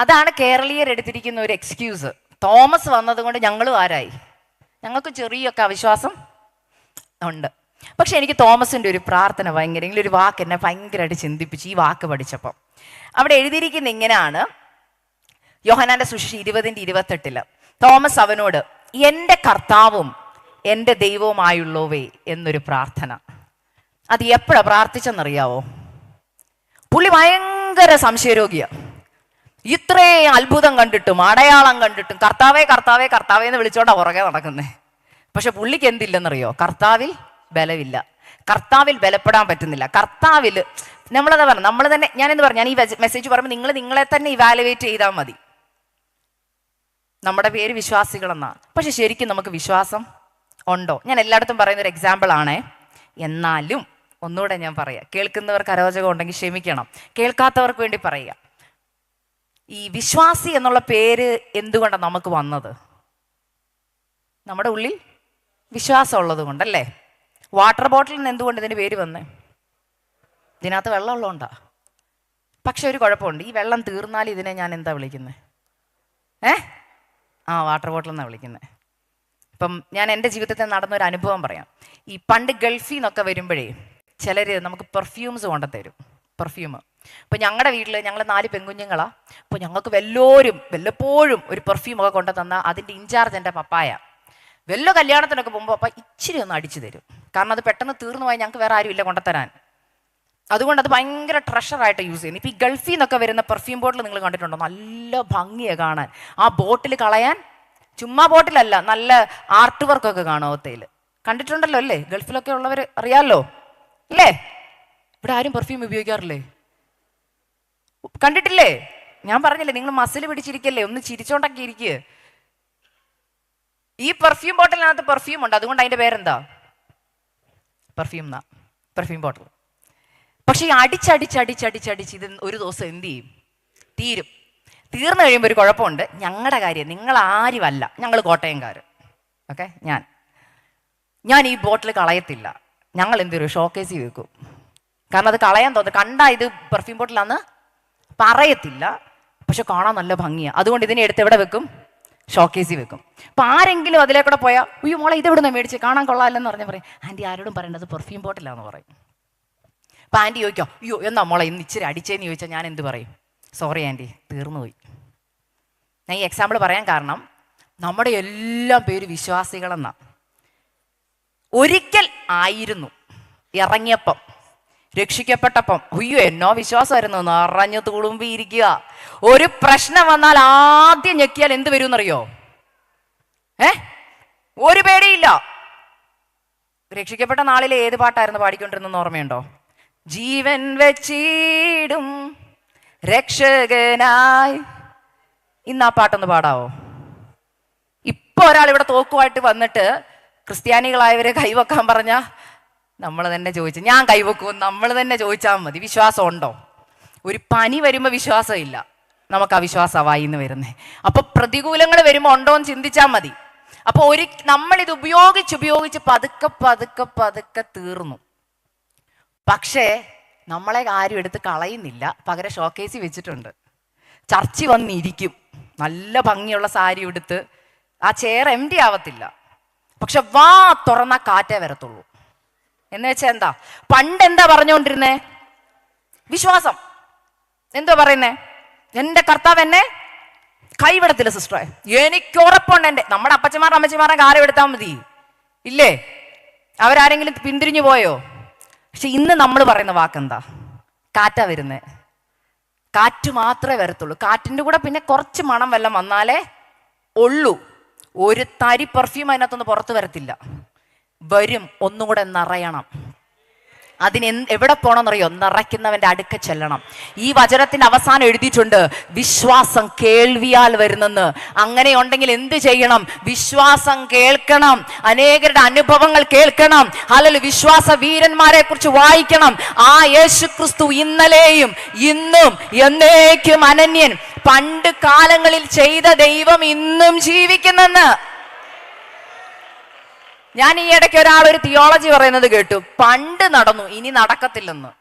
അതാണ് കേരളീയർ എടുത്തിരിക്കുന്ന ഒരു എക്സ്ക്യൂസ്. തോമസ് വന്നതുകൊണ്ട് ഞങ്ങളും ആരായി? ഞങ്ങൾക്ക് ചെറിയൊക്കെ അവിശ്വാസം ഉണ്ട്. പക്ഷെ എനിക്ക് തോമസിന്റെ ഒരു പ്രാർത്ഥന ഭയങ്കര, ഒരു വാക്ക് എന്നെ ഭയങ്കരമായിട്ട് ചിന്തിപ്പിച്ചു. ഈ വാക്ക് പഠിച്ചപ്പം അവിടെ എഴുതിയിരിക്കുന്ന ഇങ്ങനെയാണ്, യോഹന്നാന്റെ സുവിശേഷം 20:28. തോമസ് അവനോട്, എൻ്റെ കർത്താവും എൻ്റെ ദൈവവുമായുള്ളവേ എന്നൊരു പ്രാർത്ഥന. അത് എപ്പോഴാ പ്രാർത്ഥിച്ചെന്നറിയാവോ? പുള്ളി ഭയങ്കര സംശയരോഗിയാ. ഇത്രയും അത്ഭുതം കണ്ടിട്ടും അടയാളം കണ്ടിട്ടും കർത്താവേ കർത്താവേ കർത്താവേ എന്ന് വിളിച്ചോണ്ടാ പുറകെ നടക്കുന്നേ. പക്ഷെ പുള്ളിക്ക് എന്തില്ലെന്നറിയോ? കർത്താവിൽ ബലമില്ല, കർത്താവിൽ ബലപ്പെടാൻ പറ്റുന്നില്ല. കർത്താവിൽ നമ്മളതാ പറഞ്ഞു, നമ്മൾ തന്നെ, ഞാനെന്ന് പറഞ്ഞു, ഞാൻ ഈ മെസ്സേജ് പറയുമ്പോൾ നിങ്ങൾ നിങ്ങളെ തന്നെ ഇവാലുവേറ്റ് ചെയ്താൽ മതി. നമ്മുടെ പേര് വിശ്വാസികളെന്നാ, പക്ഷെ ശരിക്കും നമുക്ക് വിശ്വാസം ഉണ്ടോ? ഞാൻ എല്ലായിടത്തും പറയുന്ന ഒരു എക്സാമ്പിൾ ആണേ. എന്നാലും ഒന്നുകൂടെ ഞാൻ പറയാം, കേൾക്കുന്നവർക്ക് അരോചകം ഉണ്ടെങ്കിൽ ക്ഷമിക്കണം, കേൾക്കാത്തവർക്ക് വേണ്ടി പറയുക. ഈ വിശ്വാസി എന്നുള്ള പേര് എന്തുകൊണ്ടാണ് നമുക്ക് വന്നത്? നമ്മുടെ ഉള്ളിൽ വിശ്വാസം ഉള്ളത് കൊണ്ടല്ലേ. വാട്ടർ ബോട്ടിലിൽ നിന്ന് എന്തുകൊണ്ട് ഇതിന് പേര് വന്നേ? ഇതിനകത്ത് വെള്ളം ഉള്ളതുകൊണ്ടാ. പക്ഷെ ഒരു കുഴപ്പമുണ്ട്, ഈ വെള്ളം തീർന്നാൽ ഇതിനെ ഞാൻ എന്താ വിളിക്കുന്നത്? വാട്ടർ ബോട്ടിൽ എന്നാണ് വിളിക്കുന്നത്. ഇപ്പം ഞാൻ എൻ്റെ ജീവിതത്തിൽ നടന്നൊരു അനുഭവം പറയാം. ഈ പണ്ട് ഗൾഫിൽ നിന്നൊക്കെ വരുമ്പോഴേ ചിലർ നമുക്ക് പെർഫ്യൂംസ് കൊണ്ടുതരും, പെർഫ്യൂം. അപ്പോൾ ഞങ്ങളുടെ വീട്ടിൽ ഞങ്ങൾ 4 പെൺകുഞ്ഞുങ്ങളാണ്. അപ്പോൾ ഞങ്ങൾക്ക് വല്ലപ്പോഴും ഒരു പെർഫ്യൂമൊക്കെ കൊണ്ടു തന്നാൽ അതിൻ്റെ ഇൻചാർജ് എൻ്റെ പപ്പായ. വല്ല കല്യാണത്തിനൊക്കെ പോകുമ്പോൾ അപ്പം ഇച്ചിരി ഒന്ന് അടിച്ചു തരും. കാരണം അത് പെട്ടെന്ന് തീർന്നു പോയാൽ ഞങ്ങൾക്ക് വേറെ ആരും ഇല്ല കൊണ്ടുതരാൻ. അതുകൊണ്ട് അത് ഭയങ്കര ട്രഷറായിട്ട് യൂസ് ചെയ്യുന്നു. ഇപ്പോൾ ഈ ഗൾഫിൽ നിന്നൊക്കെ വരുന്ന പെർഫ്യൂം ബോട്ടിൽ നിങ്ങൾ കണ്ടിട്ടുണ്ടോ? നല്ല ഭംഗിയാണ് കാണാൻ. ആ ബോട്ടിൽ കളയാൻ, ചുമ്മാ ബോട്ടിലല്ല, നല്ല ആർട്ട് വർക്കൊക്കെ കാണും അവത്തയിൽ. കണ്ടിട്ടുണ്ടല്ലോ അല്ലേ? ഗൾഫിലൊക്കെ ഉള്ളവർ അറിയാമല്ലോ അല്ലേ? ഇവിടെ ആരും പെർഫ്യൂം ഉപയോഗിക്കാറില്ലേ? കണ്ടിട്ടില്ലേ? ഞാൻ പറഞ്ഞില്ലേ, നിങ്ങൾ മസിൽ പിടിച്ചിരിക്കല്ലേ, ഒന്ന് ചിരിച്ചോണ്ടൊക്കെ ഇരിക്കുക. ഈ പെർഫ്യൂം ബോട്ടിലിനകത്ത് പെർഫ്യൂം ഉണ്ട്, അതുകൊണ്ട് അതിൻ്റെ പേരെന്താ? പെർഫ്യൂം എന്നാ, പെർഫ്യൂം ബോട്ടിൽ. പക്ഷെ ഈ അടിച്ചടിച്ച് ഇത് ഒരു ദിവസം എന്ത് ചെയ്യും? തീർന്നു കഴിയുമ്പോൾ ഒരു കുഴപ്പമുണ്ട്. ഞങ്ങളുടെ കാര്യം, നിങ്ങൾ ആരുമല്ല, ഞങ്ങൾ കോട്ടയംകാർ. ഓക്കെ, ഞാൻ ഈ ബോട്ടിൽ കളയത്തില്ല. ഞങ്ങൾ എന്തൊരു ഷോക്കേസിൽ വെക്കും. കാരണം അത് കളയാൻ തോന്നുന്നു, കണ്ടാ ഇത് പെർഫ്യൂം ബോട്ടിലാന്ന് പറയത്തില്ല, പക്ഷെ കാണാൻ നല്ല ഭംഗിയാണ്. അതുകൊണ്ട് ഇതിനെ എടുത്ത് എവിടെ വെക്കും? ഷോക്കേസിൽ വെക്കും. അപ്പം ആരെങ്കിലും അതിലേക്കൂടെ പോയാൽ, അയ്യോ മോളെ ഇത് എവിടുന്ന് മേടിച്ച്, കാണാൻ കൊള്ളാമല്ലെന്ന് പറഞ്ഞാൽ പറയും, ആൻറ്റി ആരോടും പറയേണ്ടത് പെർഫ്യൂം ബോട്ടിലാന്ന് പറയും. അപ്പം ആൻറ്റി ചോദിക്കോ, അയ്യോ എന്നാ മോളെ ഇന്ന് ഇച്ചിരി അടിച്ചേന്ന് ചോദിച്ചാൽ ഞാൻ എന്ത് പറയും? സോറി ആൻറ്റി, തീർന്നുപോയി. ഞാൻ ഈ എക്സാമ്പിൾ പറയാൻ കാരണം, നമ്മുടെ എല്ലാം പേര് വിശ്വാസികളെന്നാ. ഒരിക്കൽ ആയിരുന്നു, ഇറങ്ങിയപ്പം, രക്ഷിക്കപ്പെട്ടപ്പം അയ്യോ എന്നോ വിശ്വാസമായിരുന്നു, നിറഞ്ഞു തുളുമ്പിയിരിക്കുക. ഒരു പ്രശ്നം വന്നാൽ ആദ്യം ഞെക്കിയാൽ എന്ത് വരും എന്നറിയോ? ഒരു പേടിയില്ല. രക്ഷിക്കപ്പെട്ട നാളിൽ ഏത് പാട്ടായിരുന്നു പാടിക്കൊണ്ടിരുന്നെന്ന് ഓർമ്മയുണ്ടോ? ജീവൻ വെച്ചിടും രക്ഷകനായി. ഇന്ന് ആ പാട്ടൊന്ന് പാടാവോ? ഇപ്പൊ ഒരാൾ ഇവിടെ തോക്കുമായിട്ട് വന്നിട്ട് ക്രിസ്ത്യാനികളായവരെ കൈവെക്കാൻ പറഞ്ഞാൽ നമ്മൾ തന്നെ ചോദിച്ചു, ഞാൻ കൈവെക്കും, നമ്മൾ തന്നെ ചോദിച്ചാൽ മതി. വിശ്വാസം ഉണ്ടോ? ഒരു പനി വരുമ്പോൾ വിശ്വാസം ഇല്ല, നമുക്ക് അവിശ്വാസമായി എന്ന് വരുന്നേ. അപ്പൊ പ്രതികൂലങ്ങൾ വരുമ്പോൾ ഉണ്ടോ എന്ന് ചിന്തിച്ചാൽ മതി. അപ്പൊ നമ്മളിത് ഉപയോഗിച്ച് പതുക്കെ തീർന്നു. പക്ഷേ നമ്മളെ ആരും എടുത്ത് കളയുന്നില്ല, പകരം ഷോക്കേസിൽ വെച്ചിട്ടുണ്ട്. ചർച്ചിൽ വന്നിരിക്കും, നല്ല ഭംഗിയുള്ള സാരി എടുത്ത്, ആ ചെയർ എംപ്റ്റി ആവത്തില്ല, പക്ഷെ വാ തുറന്ന കാറ്റേ വരത്തുള്ളൂ. എന്ന് വെച്ചാൽ എന്താ? പണ്ട് എന്താ പറഞ്ഞുകൊണ്ടിരുന്നേ? വിശ്വാസം. എന്തോ പറയുന്നേ? എൻ്റെ കർത്താവ് എന്നെ കൈവിടത്തില്ല സിസ്റ്ററെ, എനിക്ക് ഉറപ്പുണ്ട്. നമ്മുടെ അപ്പച്ചമാരുടെ അമ്മച്ചിമാരുടെ കാലം എടുത്താൽ മതി, ഇല്ലേ? അവരാരെങ്കിലും പിന്തിരിഞ്ഞു പോയോ? പക്ഷെ ഇന്ന് നമ്മൾ പറയുന്ന വാക്കെന്താ? കാറ്റാ വരുന്നേ. കാറ്റ് മാത്രമേ വരത്തുള്ളൂ. കാറ്റിൻ്റെ കൂടെ പിന്നെ കുറച്ച് മണം വല്ലം വന്നാലേ ഉള്ളൂ. ഒരു തരി പെർഫ്യൂം അതിനകത്തൊന്ന് പുറത്ത് വരത്തില്ല. വരും, ഒന്നും കൂടെ നിറയണം. അതിന് എവിടെ പോകണമെന്നറിയോ? നിറയ്ക്കുന്നവന്റെ അടുക്ക ചെല്ലണം. ഈ വചനത്തിന്റെ അവസാനം എഴുതിയിട്ടുണ്ട്, വിശ്വാസം കേൾവിയാൽ വരുന്നെന്ന്. അങ്ങനെ ഉണ്ടെങ്കിൽ എന്ത് ചെയ്യണം? വിശ്വാസം കേൾക്കണം, അനേകരുടെ അനുഭവങ്ങൾ കേൾക്കണം. അല്ലെങ്കിൽ വിശ്വാസ വീരന്മാരെ കുറിച്ച് വായിക്കണം. ആ യേശു ക്രിസ്തു ഇന്നലെയും ഇന്നും എന്നേക്കും അനന്യൻ. പണ്ട് കാലങ്ങളിൽ ചെയ്ത ദൈവം ഇന്നും ജീവിക്കുന്നെന്ന്. ഞാൻ ഈ ഇടയ്ക്ക് ഒരു തിയോളജി പറയുന്നത് കേട്ടു, പണ്ട് നടന്നു ഇനി നടക്കത്തില്ലെന്ന്.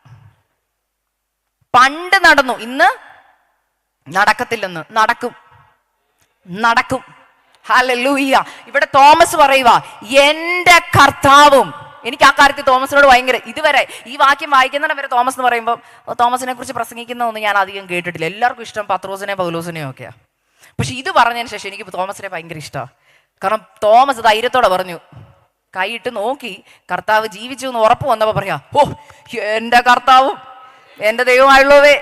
പണ്ട് നടന്നു ഇന്ന് നടക്കത്തില്ലെന്ന്. നടക്കും. ഹല്ലേലൂയ. ഇവിടെ തോമസ് പറയുക, എന്റെ കർത്താവും. എനിക്ക് ആ കാര്യത്തിൽ തോമസിനോട് ഭയങ്കര, ഇതുവരെ ഈ വാക്യം വായിക്കുന്നതിന് വരെ തോമസ് എന്ന് പറയുമ്പോൾ തോമസിനെ കുറിച്ച് പ്രസംഗിക്കുന്നതൊന്നും ഞാൻ അധികം കേട്ടിട്ടില്ല. എല്ലാവർക്കും ഇഷ്ടം പത്രോസിനെയും പൗലോസിനെയും ഒക്കെയാണ്. പക്ഷെ ഇത് പറഞ്ഞതിന് ശേഷം എനിക്ക് തോമസിനെ ഭയങ്കര ഇഷ്ടമാണ്. കാരണം തോമസ് ധൈര്യത്തോടെ പറഞ്ഞു, കൈയിട്ട് നോക്കി കർത്താവ് ജീവിച്ചു എന്ന് ഉറപ്പ് വന്നപ്പോൾ പറയാ, ഓ എൻ്റെ കർത്താവും എൻ്റെ ദൈവമായുള്ളവേ.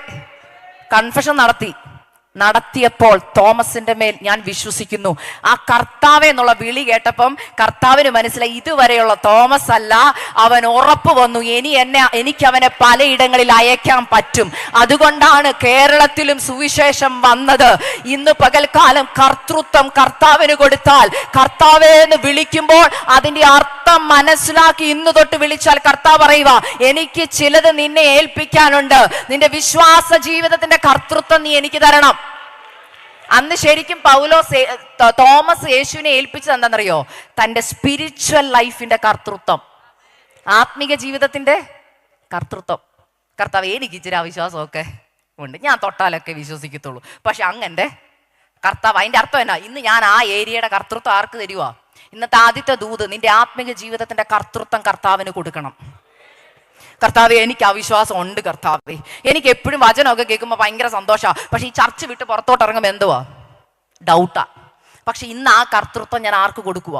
കൺഫഷൻ നടത്തിയപ്പോൾ തോമസിന്റെ മേൽ ഞാൻ വിശ്വസിക്കുന്നു. ആ കർത്താവെ എന്നുള്ള വിളി കേട്ടപ്പം കർത്താവിന് മനസ്സിലായി, ഇതുവരെയുള്ള തോമസ് അല്ല, അവൻ ഉറപ്പ് വന്നു, എനിക്ക് അവനെ പലയിടങ്ങളിൽ അയക്കാൻ പറ്റും. അതുകൊണ്ടാണ് കേരളത്തിലും സുവിശേഷം വന്നത്. ഇന്ന് പകൽക്കാലം കർത്തൃത്വം കർത്താവിന് കൊടുത്താൽ, കർത്താവേ എന്ന് വിളിക്കുമ്പോൾ അതിന്റെ അർത്ഥം മനസ്സിലാക്കി ഇന്ന് തൊട്ട് വിളിച്ചാൽ കർത്താവ് പറയുക, എനിക്ക് ചിലത് നിന്നെ ഏൽപ്പിക്കാനുണ്ട്. നിന്റെ വിശ്വാസ ജീവിതത്തിന്റെ കർത്തൃത്വം നീ എനിക്ക് തരണം. അന്ന് ശരിക്കും തോമസ് യേശുവിനെ ഏൽപ്പിച്ചത് എന്താണെന്നറിയോ? തൻ്റെ സ്പിരിച്വൽ ലൈഫിന്റെ കർത്തൃത്വം, ആത്മീക ജീവിതത്തിന്റെ കർത്തൃത്വം. കർത്താവ്, എനിക്ക് ഇച്ചിരി അവിശ്വാസമൊക്കെ ഉണ്ട്, ഞാൻ തൊട്ടാലൊക്കെ വിശ്വസിക്കത്തുള്ളൂ. പക്ഷെ അങ്ങനെ കർത്താവ്, അതിന്റെ അർത്ഥം എന്നാ? ഇന്ന് ഞാൻ ആ ഏരിയയുടെ കർത്തൃത്വം ആർക്ക് തരുവാ? ഇന്നത്തെ ആദ്യത്തെ ദൂത്, നിന്റെ ആത്മീക ജീവിതത്തിന്റെ കർത്തൃത്വം കർത്താവിന് കൊടുക്കണം. കർത്താവേ, എനിക്ക് അവിശ്വാസം ഉണ്ട് കർത്താവേ. എനിക്ക് എപ്പോഴും വചനമൊക്കെ കേൾക്കുമ്പോൾ ഭയങ്കര സന്തോഷമാണ്. പക്ഷെ ഈ ചർച്ച വിട്ട് പുറത്തോട്ട് ഇറങ്ങുമ്പോൾ എന്തുവാ? ഡൗട്ടാ. പക്ഷെ ഇന്ന് ആ കർത്തൃത്വം ഞാൻ ആർക്ക് കൊടുക്കുക?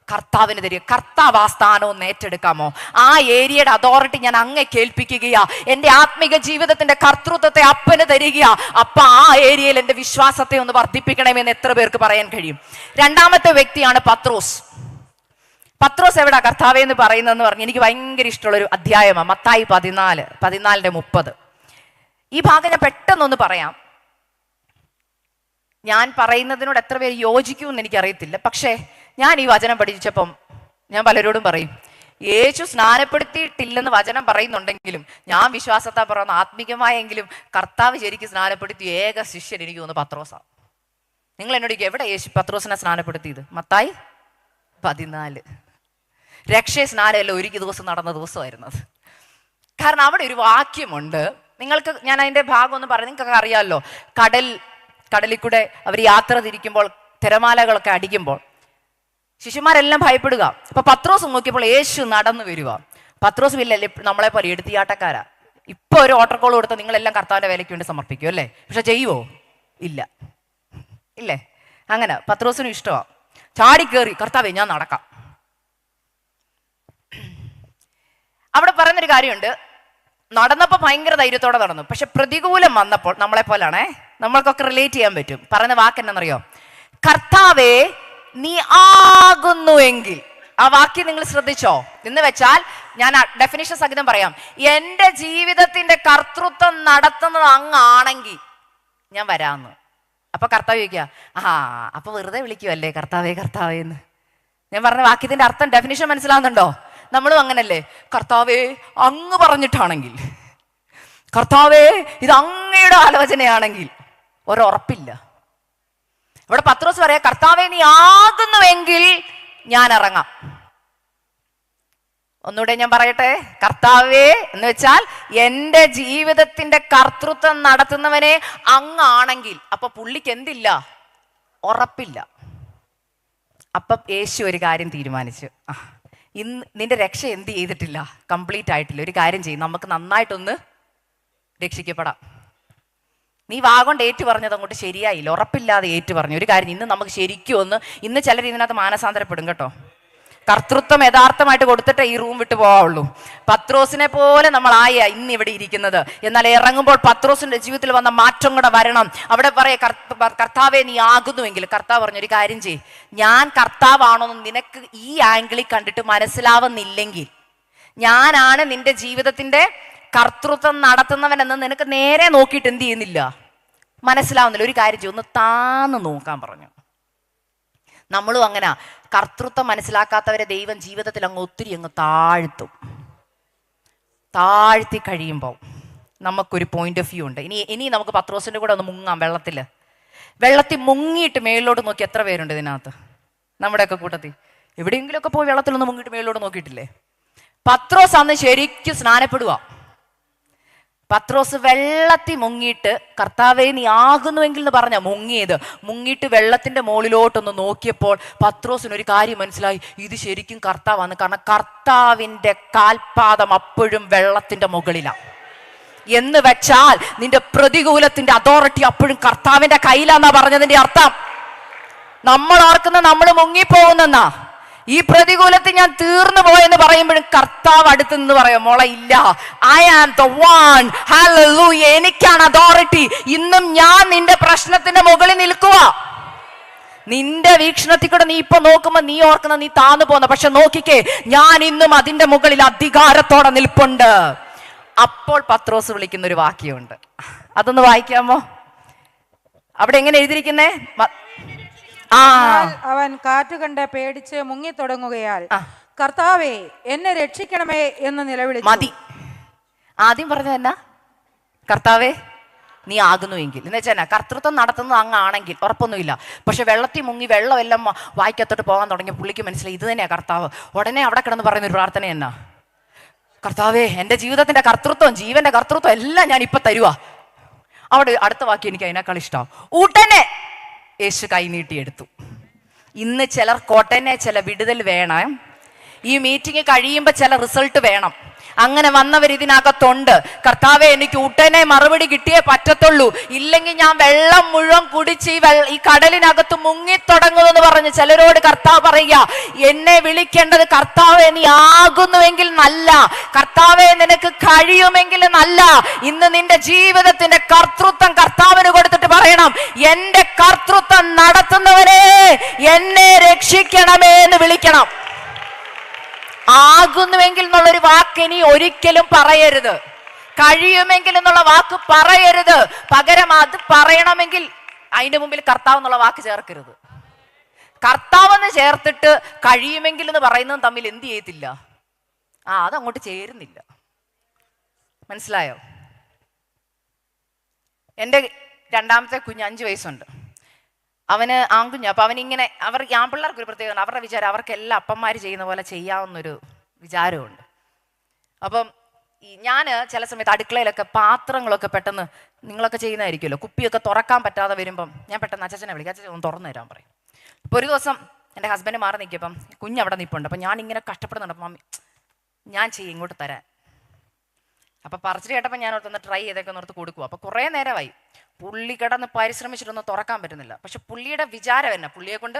കർത്താവിന് തരിക. കർത്താവ് ആ സ്ഥാനം ഒന്ന് ഏറ്റെടുക്കാമോ? ആ ഏരിയയുടെ അതോറിറ്റി ഞാൻ അങ്ങേ കേൾപ്പിക്കുകയാ. എൻ്റെ ആത്മീക ജീവിതത്തിന്റെ കർത്തൃത്വത്തെ അപ്പന് തരികയാ. അപ്പ ആ ഏരിയയിൽ എൻ്റെ വിശ്വാസത്തെ ഒന്ന് വർദ്ധിപ്പിക്കണമെന്ന് എത്ര പേർക്ക് പറയാൻ കഴിയും? രണ്ടാമത്തെ വ്യക്തിയാണ് പത്രോസ്. പത്രോസ് എവിടാ കർത്താവേ എന്ന് പറയുന്നതെന്ന് പറഞ്ഞ് എനിക്ക് ഭയങ്കര ഇഷ്ടമുള്ളൊരു അധ്യായമാണ് മത്തായി 14:30. ഈ ഭാഗം ഞാൻ പെട്ടെന്നൊന്ന് പറയാം. ഞാൻ പറയുന്നതിനോട് എത്ര പേര് യോജിക്കുമെന്ന് എനിക്കറിയത്തില്ല. പക്ഷേ ഞാൻ ഈ വചനം പഠിച്ചപ്പം ഞാൻ പലരോടും പറയും, യേശു സ്നാനപ്പെടുത്തിയിട്ടില്ലെന്ന് വചനം പറയുന്നുണ്ടെങ്കിലും ഞാൻ വിശ്വാസത്താ പറയുന്ന ആത്മീകമായെങ്കിലും കർത്താവ് ശരിക്കും സ്നാനപ്പെടുത്തിയ ഏക ശിഷ്യൻ എനിക്ക് തോന്നുന്നു പത്രോസാണ്. നിങ്ങൾ എന്നോട് എവിടെ യേശു പത്രോസിനെ സ്നാനപ്പെടുത്തിയത്? മത്തായി 14. രക്ഷേ സ്നാനമല്ല ഒരു ദിവസം നടന്ന ദിവസമായിരുന്നത്. കാരണം അവിടെ ഒരു വാക്യമുണ്ട്. നിങ്ങൾക്ക് ഞാൻ അതിന്റെ ഭാഗം ഒന്ന് പറഞ്ഞു, നിങ്ങൾക്കൊക്കെ അറിയാമല്ലോ. കടലിൽ കൂടെ അവർ യാത്ര തിരിക്കുമ്പോൾ തിരമാലകളൊക്കെ അടിക്കുമ്പോൾ ശിഷ്യന്മാരെല്ലാം ഭയപ്പെടുക. അപ്പൊ പത്രോസ് നോക്കിയപ്പോൾ യേശു നടന്നു വരിക. പത്രോസ് ഇല്ലല്ലേ നമ്മളെ പോലെ എടുത്തിയാട്ടക്കാരാ. ഇപ്പൊ ഒരു ഓട്ടർകോൾ കൊടുത്താൽ നിങ്ങളെല്ലാം കർത്താവിന്റെ വേലയ്ക്ക് വേണ്ടി സമർപ്പിക്കും അല്ലേ? പക്ഷെ ചെയ്യുവോ? ഇല്ലേ? അങ്ങനെ പത്രോസിനും ഇഷ്ടമാണ്. ചാടിക്കേറി, കർത്താവേ ഞാൻ നടക്കാം. അവിടെ പറയുന്നൊരു കാര്യമുണ്ട്, നടന്നപ്പോൾ ഭയങ്കര ധൈര്യത്തോടെ നടന്നു. പക്ഷെ പ്രതികൂലം വന്നപ്പോൾ നമ്മളെ പോലാണേ, നമ്മൾക്കൊക്കെ റിലേറ്റ് ചെയ്യാൻ പറ്റും. പറയുന്ന വാക്ക് എന്നാണെന്നറിയോ? കർത്താവേ നീ ആകുന്നുവെങ്കിൽ. ആ വാക്യം നിങ്ങൾ ശ്രദ്ധിച്ചോ? എന്ന് വെച്ചാൽ ഞാൻ ഡെഫിനിഷൻ സഹിതം പറയാം. എൻ്റെ ജീവിതത്തിന്റെ കർത്തൃത്വം നടത്തുന്നത് അങ്ങാണെങ്കിൽ ഞാൻ വരാമെന്ന്. അപ്പൊ കർത്താവ് ചോദിക്കുക, അപ്പൊ വെറുതെ വിളിക്കുവല്ലേ കർത്താവേ കർത്താവേ എന്ന്. ഞാൻ പറഞ്ഞ വാക്യത്തിന്റെ അർത്ഥം ഡെഫിനിഷൻ മനസ്സിലാവുന്നുണ്ടോ? നമ്മളും അങ്ങനല്ലേ? കർത്താവേ അങ്ങ് പറഞ്ഞിട്ടാണെങ്കിൽ, കർത്താവേ ഇത് അങ്ങയുടെ ആലോചനയാണെങ്കിൽ ഒരുറപ്പില്ല. ഇവിടെ പത്രോസ് പറയാ, കർത്താവേ നീ ആകുന്നുവെങ്കിൽ ഞാൻ ഇറങ്ങാം. ഒന്നുകൂടെ ഞാൻ പറയട്ടെ, കർത്താവേ എന്ന് വെച്ചാൽ എൻ്റെ ജീവിതത്തിന്റെ കർത്തൃത്വം നടത്തുന്നവനെ അങ്ങാണെങ്കിൽ. അപ്പൊ പുള്ളിക്ക് എന്തില്ല? ഉറപ്പില്ല. അപ്പം യേശു ഒരു കാര്യം തീരുമാനിച്ചു, ഇന്ന് നിന്റെ രക്ഷ എന്ത് ചെയ്തിട്ടില്ല, കംപ്ലീറ്റ് ആയിട്ടില്ല. ഒരു കാര്യം ചെയ്യും, നമുക്ക് നന്നായിട്ടൊന്ന് രക്ഷിക്കപ്പെടാം. നീ വാഗോണ്ട് ഏറ്റു പറഞ്ഞത് അങ്ങോട്ട് ശരിയായില്ല, ഉറപ്പില്ലാതെ ഏറ്റു പറഞ്ഞു. ഒരു കാര്യം, ഇന്ന് നമുക്ക് ശരിക്കും ഒന്ന്, ഇന്ന് ചിലർ ഇതിനകത്ത് മാനസാന്തരപ്പെടും കേട്ടോ. കർത്തൃത്വം യഥാർത്ഥമായിട്ട് കൊടുത്തിട്ടേ ഈ റൂം വിട്ടു പോവാവുള്ളൂ. പത്രോസിനെ പോലെ നമ്മൾ ഇന്ന് ഇവിടെ ഇരിക്കുന്നത്. എന്നാൽ ഇറങ്ങുമ്പോൾ പത്രോസിന്റെ ജീവിതത്തിൽ വന്ന മാറ്റം കൂടെ വരണം. അവിടെ പറയാ, കർത്താവെ നീ ആകുന്നുവെങ്കിൽ. കർത്താവ് പറഞ്ഞൊരു കാര്യം ചെയ്യ്, ഞാൻ കർത്താവാണോന്ന് നിനക്ക് ഈ ആംഗിളിൽ കണ്ടിട്ട് മനസ്സിലാവുന്നില്ലെങ്കിൽ ഞാനാണ് നിന്റെ ജീവിതത്തിന്റെ കർത്തൃത്വം നടത്തുന്നവനെന്ന് നിനക്ക് നേരെ നോക്കിയിട്ട് എന്ത് ചെയ്യുന്നില്ല, മനസ്സിലാവുന്നില്ല. ഒരു കാര്യം ചെയ്യും, ഒന്ന് താന്ന് നോക്കാൻ പറഞ്ഞു. നമ്മളും അങ്ങനെ കർത്തൃത്വം മനസ്സിലാക്കാത്തവരെ ദൈവം ജീവിതത്തിൽ അങ്ങ് ഒത്തിരി അങ്ങ് താഴ്ത്തി കഴിയുമ്പോൾ നമുക്കൊരു പോയിന്റ് ഓഫ് വ്യൂ ഉണ്ട്. ഇനി നമുക്ക് പത്രോസിന്റെ കൂടെ ഒന്ന് മുങ്ങാം. വെള്ളത്തിൽ മുങ്ങിയിട്ട് മേളിലോട്ട് നോക്കി എത്ര പേരുണ്ട് ഇതിനകത്ത്? നമ്മുടെയൊക്കെ കൂട്ടത്തിൽ എവിടെയെങ്കിലുമൊക്കെ പോയി വെള്ളത്തിലൊന്ന് മുങ്ങിയിട്ട് മേളിലോട്ട് നോക്കിയിട്ടില്ലേ? പത്രോസ് അന്ന് ശരിക്കും സ്നാനപ്പെടുക. പത്രോസ് വെള്ളത്തിൽ മുങ്ങിയിട്ട് കർത്താവേ നീ ആകുന്നുവെങ്കിൽ എന്ന് പറഞ്ഞ മുങ്ങിയിട്ട് വെള്ളത്തിന്റെ മുകളിലോട്ടൊന്ന് നോക്കിയപ്പോൾ പത്രോസിനൊരു കാര്യം മനസ്സിലായി, ഇത് ശരിക്കും കർത്താവാണ്. കാരണം കർത്താവിന്റെ കാൽപാദം അപ്പോഴും വെള്ളത്തിന്റെ മുകളിലാണ്. എന്ന് വെച്ചാൽ നിന്റെ പ്രതികൂലത്തിന്റെ അതോറിറ്റി അപ്പോഴും കർത്താവിന്റെ കയ്യിലാന്നാ പറഞ്ഞതിന്റെ അർത്ഥം. നമ്മൾ ഓർക്കുന്ന നമ്മൾ മുങ്ങിപ്പോകുന്നെന്നാ. ഈ പ്രതികൂലത്തിൽ ഞാൻ തീർന്നു പോയെന്ന് പറയുമ്പോഴും കർത്താവ് അടുത്ത് നിന്ന് പറയാം, മോളെ ഇല്ല, I am the one, hallelujah, എനിക്കാണ് അതോറിറ്റി. ഇന്നും ഞാൻ നിന്റെ പ്രശ്നത്തിന്റെ മുകളിൽ നിൽക്കുക. നിന്റെ വീക്ഷണത്തിൽ കൂടെ നീ ഇപ്പൊ നോക്കുമ്പോ നീ ഓർക്കുന്ന നീ താന്നു പോന്ന, പക്ഷെ നോക്കിക്കേ, ഞാൻ ഇന്നും അതിന്റെ മുകളിൽ അധികാരത്തോടെ നിൽപ്പുണ്ട്. അപ്പോൾ പത്രോസ് വിളിക്കുന്ന ഒരു വാക്യമുണ്ട്, അതൊന്ന് വായിക്കാമോ? അവിടെ എങ്ങനെ എഴുതിയിരിക്കുന്നേ? അവൻ കാറ്റ് കണ്ട് പേടിച്ച് മുങ്ങി തുടങ്ങുകയാൽ കർത്താവേ എന്നെ രക്ഷിക്കണമേ എന്ന് നിലവിളിച്ചു. മതി, ആദ്യം പറഞ്ഞത് എന്നാ? കർത്താവേ നീ ആകുന്നുവെങ്കിൽ. എന്ന് വെച്ചാൽ കർത്തൃത്വം നടത്തുന്നത് അങ്ങാണെങ്കിൽ ഉറപ്പൊന്നുമില്ല. പക്ഷെ വെള്ളത്തിൽ മുങ്ങി വെള്ളമെല്ലാം വായിക്കത്തോട്ട് പോകാൻ തുടങ്ങിയ പുള്ളിക്ക് മനസ്സിലായി ഇത് തന്നെയാ കർത്താവ്. ഉടനെ അവിടെ കിടന്ന് പറയുന്ന ഒരു പ്രാർത്ഥന എന്നാ? കർത്താവേ എൻ്റെ ജീവിതത്തിന്റെ കർത്തൃത്വം, ജീവന്റെ കർത്തൃത്വം എല്ലാം ഞാൻ ഇപ്പൊ തരുവാ. അവിടെ അടുത്ത വാക്യം എനിക്ക് അതിനേക്കാൾ ഇഷ്ടം. ഉടനെ യേശു കൈനീട്ടിയെടുത്തു. ഇന്ന് ചിലർക്ക് ഉടനെ ചില വിടുതൽ വേണം. ഈ മീറ്റിംഗ് കഴിയുമ്പോൾ ചില റിസൾട്ട് വേണം. അങ്ങനെ വന്നവർ ഇതിനകത്തുണ്ട്. കർത്താവെ എനിക്ക് ഉടനെ മറുപടി കിട്ടിയേ പറ്റത്തുള്ളൂ, ഇല്ലെങ്കിൽ ഞാൻ വെള്ളം മുഴുവൻ കുടിച്ച് ഈ കടലിനകത്ത് മുങ്ങിത്തുടങ്ങുമെന്ന് പറഞ്ഞ് ചിലരോട് കർത്താവ് പറയുക, എന്നെ വിളിക്കേണ്ടത് കർത്താവെ നീ ആകുന്നുവെങ്കിൽ നല്ല, കർത്താവെ നിനക്ക് കഴിയുമെങ്കിൽ നല്ല. ഇന്ന് നിന്റെ ജീവിതത്തിന്റെ കർത്തൃത്വം കർത്താവിന് കൊടുത്തിട്ട് പറയണം, എന്റെ കർത്തൃത്വം നടത്തുന്നവരെ എന്നെ രക്ഷിക്കണമേ എന്ന് വിളിക്കണം. ആകുന്നുവെങ്കിൽ എന്നുള്ളൊരു വാക്ക് ഇനി ഒരിക്കലും പറയരുത്. കഴിയുമെങ്കിൽ എന്നുള്ള വാക്ക് പറയരുത്. പകരം അത് പറയണമെങ്കിൽ അതിന്റെ മുമ്പിൽ കർത്താവ് എന്നുള്ള വാക്ക് ചേർക്കരുത്. കർത്താവെന്ന് ചേർത്തിട്ട് കഴിയുമെങ്കിൽ എന്ന് പറയുന്നതും തമ്മിൽ എന്ത് ചെയ്യത്തില്ല, അതങ്ങോട്ട് ചേരുന്നില്ല. മനസ്സിലായോ? എൻ്റെ രണ്ടാമത്തെ കുഞ്ഞ് 5 വയസ്സുണ്ട്. അവന് ആൺകുഞ്ഞ്. അപ്പൊ അവനിങ്ങനെ ആൺപിള്ളേർക്ക് ഒരു പ്രത്യേകത, അവരുടെ വിചാരം അവർക്ക് എല്ലാ അപ്പന്മാർ ചെയ്യുന്ന പോലെ ചെയ്യാവുന്നൊരു വിചാരമുണ്ട്. അപ്പം ഞാൻ ചില സമയത്ത് അടുക്കളയിലൊക്കെ പാത്രങ്ങളൊക്കെ പെട്ടെന്ന്, നിങ്ങളൊക്കെ ചെയ്യുന്നതായിരിക്കുമല്ലോ, കുപ്പിയൊക്കെ തുറക്കാൻ പറ്റാതെ വരുമ്പം ഞാൻ പെട്ടെന്ന് അച്ഛനെ വിളിക്കും, അച്ഛൻ ഒന്ന് തുറന്നു തരാൻ പറയും. ഇപ്പോൾ ഒരു ദിവസം എൻ്റെ ഹസ്ബൻഡ് മാറി നിൽക്കിയപ്പം കുഞ്ഞ് അവിടെ നിൽപ്പുണ്ട്. അപ്പം ഞാൻ ഇങ്ങനെ കഷ്ടപ്പെടുന്നുണ്ട്. അപ്പം മമ്മി ഞാൻ ചെയ്യും ഇങ്ങോട്ട് തരാൻ. അപ്പം പറിച്ചിട്ട് കേട്ടപ്പോൾ ഞാൻ ഓർത്തൊന്ന് ട്രൈ ചെയ്തൊക്കെ ഓർത്ത് കൊടുക്കുക. അപ്പം കുറേ നേരമായി പുള്ളി കിടന്ന് പരിശ്രമിച്ചിട്ടൊന്നും തുറക്കാൻ പറ്റുന്നില്ല. പക്ഷെ പുള്ളിയുടെ വിചാരം എന്നാ, പുള്ളിയെ കൊണ്ട്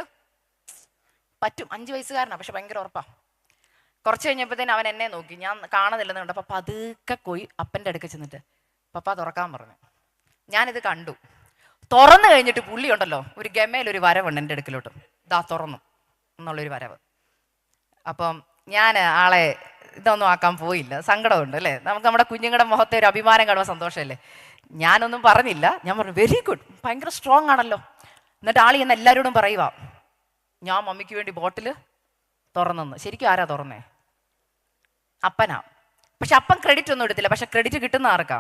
പറ്റും. 5 വയസ്സുകാരനാണ്, പക്ഷെ ഭയങ്കര ഉറപ്പാ. കുറച്ച് കഴിഞ്ഞപ്പോഴത്തേന് അവൻ എന്നെ നോക്കി, ഞാൻ കാണുന്നില്ലെന്ന് കണ്ടു. അപ്പം പതുക്കെ പോയി അപ്പൻ്റെ അടുക്ക ചെന്നിട്ട് പപ്പ തുറക്കാൻ പറഞ്ഞു. ഞാനിത് കണ്ടു. തുറന്നു കഴിഞ്ഞിട്ട് പുള്ളി ഉണ്ടല്ലോ, ഒരു ഗമയിലൊരു വരവുണ്ട് എൻ്റെ അടുക്കിലോട്ട്, ഇതാ തുറന്നു എന്നുള്ളൊരു വരവ്. അപ്പം ഞാൻ ആളെ ഇതൊന്നും ആക്കാൻ പോയില്ല. സങ്കടമുണ്ട് അല്ലേ? നമുക്ക് നമ്മുടെ കുഞ്ഞുങ്ങളുടെ മുഖത്തെ ഒരു അഭിമാനം കാണുമ്പോൾ സന്തോഷമല്ലേ? ഞാനൊന്നും പറഞ്ഞില്ല. ഞാൻ പറഞ്ഞു വെരി ഗുഡ്, ഭയങ്കര സ്ട്രോങ് ആണല്ലോ. എന്നിട്ട് ആളി എന്ന് എല്ലാവരോടും പറയുക, ഞാൻ മമ്മിക്ക് വേണ്ടി ബോട്ടിൽ തുറന്നെന്ന്. ശരിക്കും ആരാ തുറന്നേ? അപ്പനാ. പക്ഷെ അപ്പൻ ക്രെഡിറ്റ് ഒന്നും എടുത്തില്ല. പക്ഷെ ക്രെഡിറ്റ് കിട്ടുന്ന ആർക്കാ?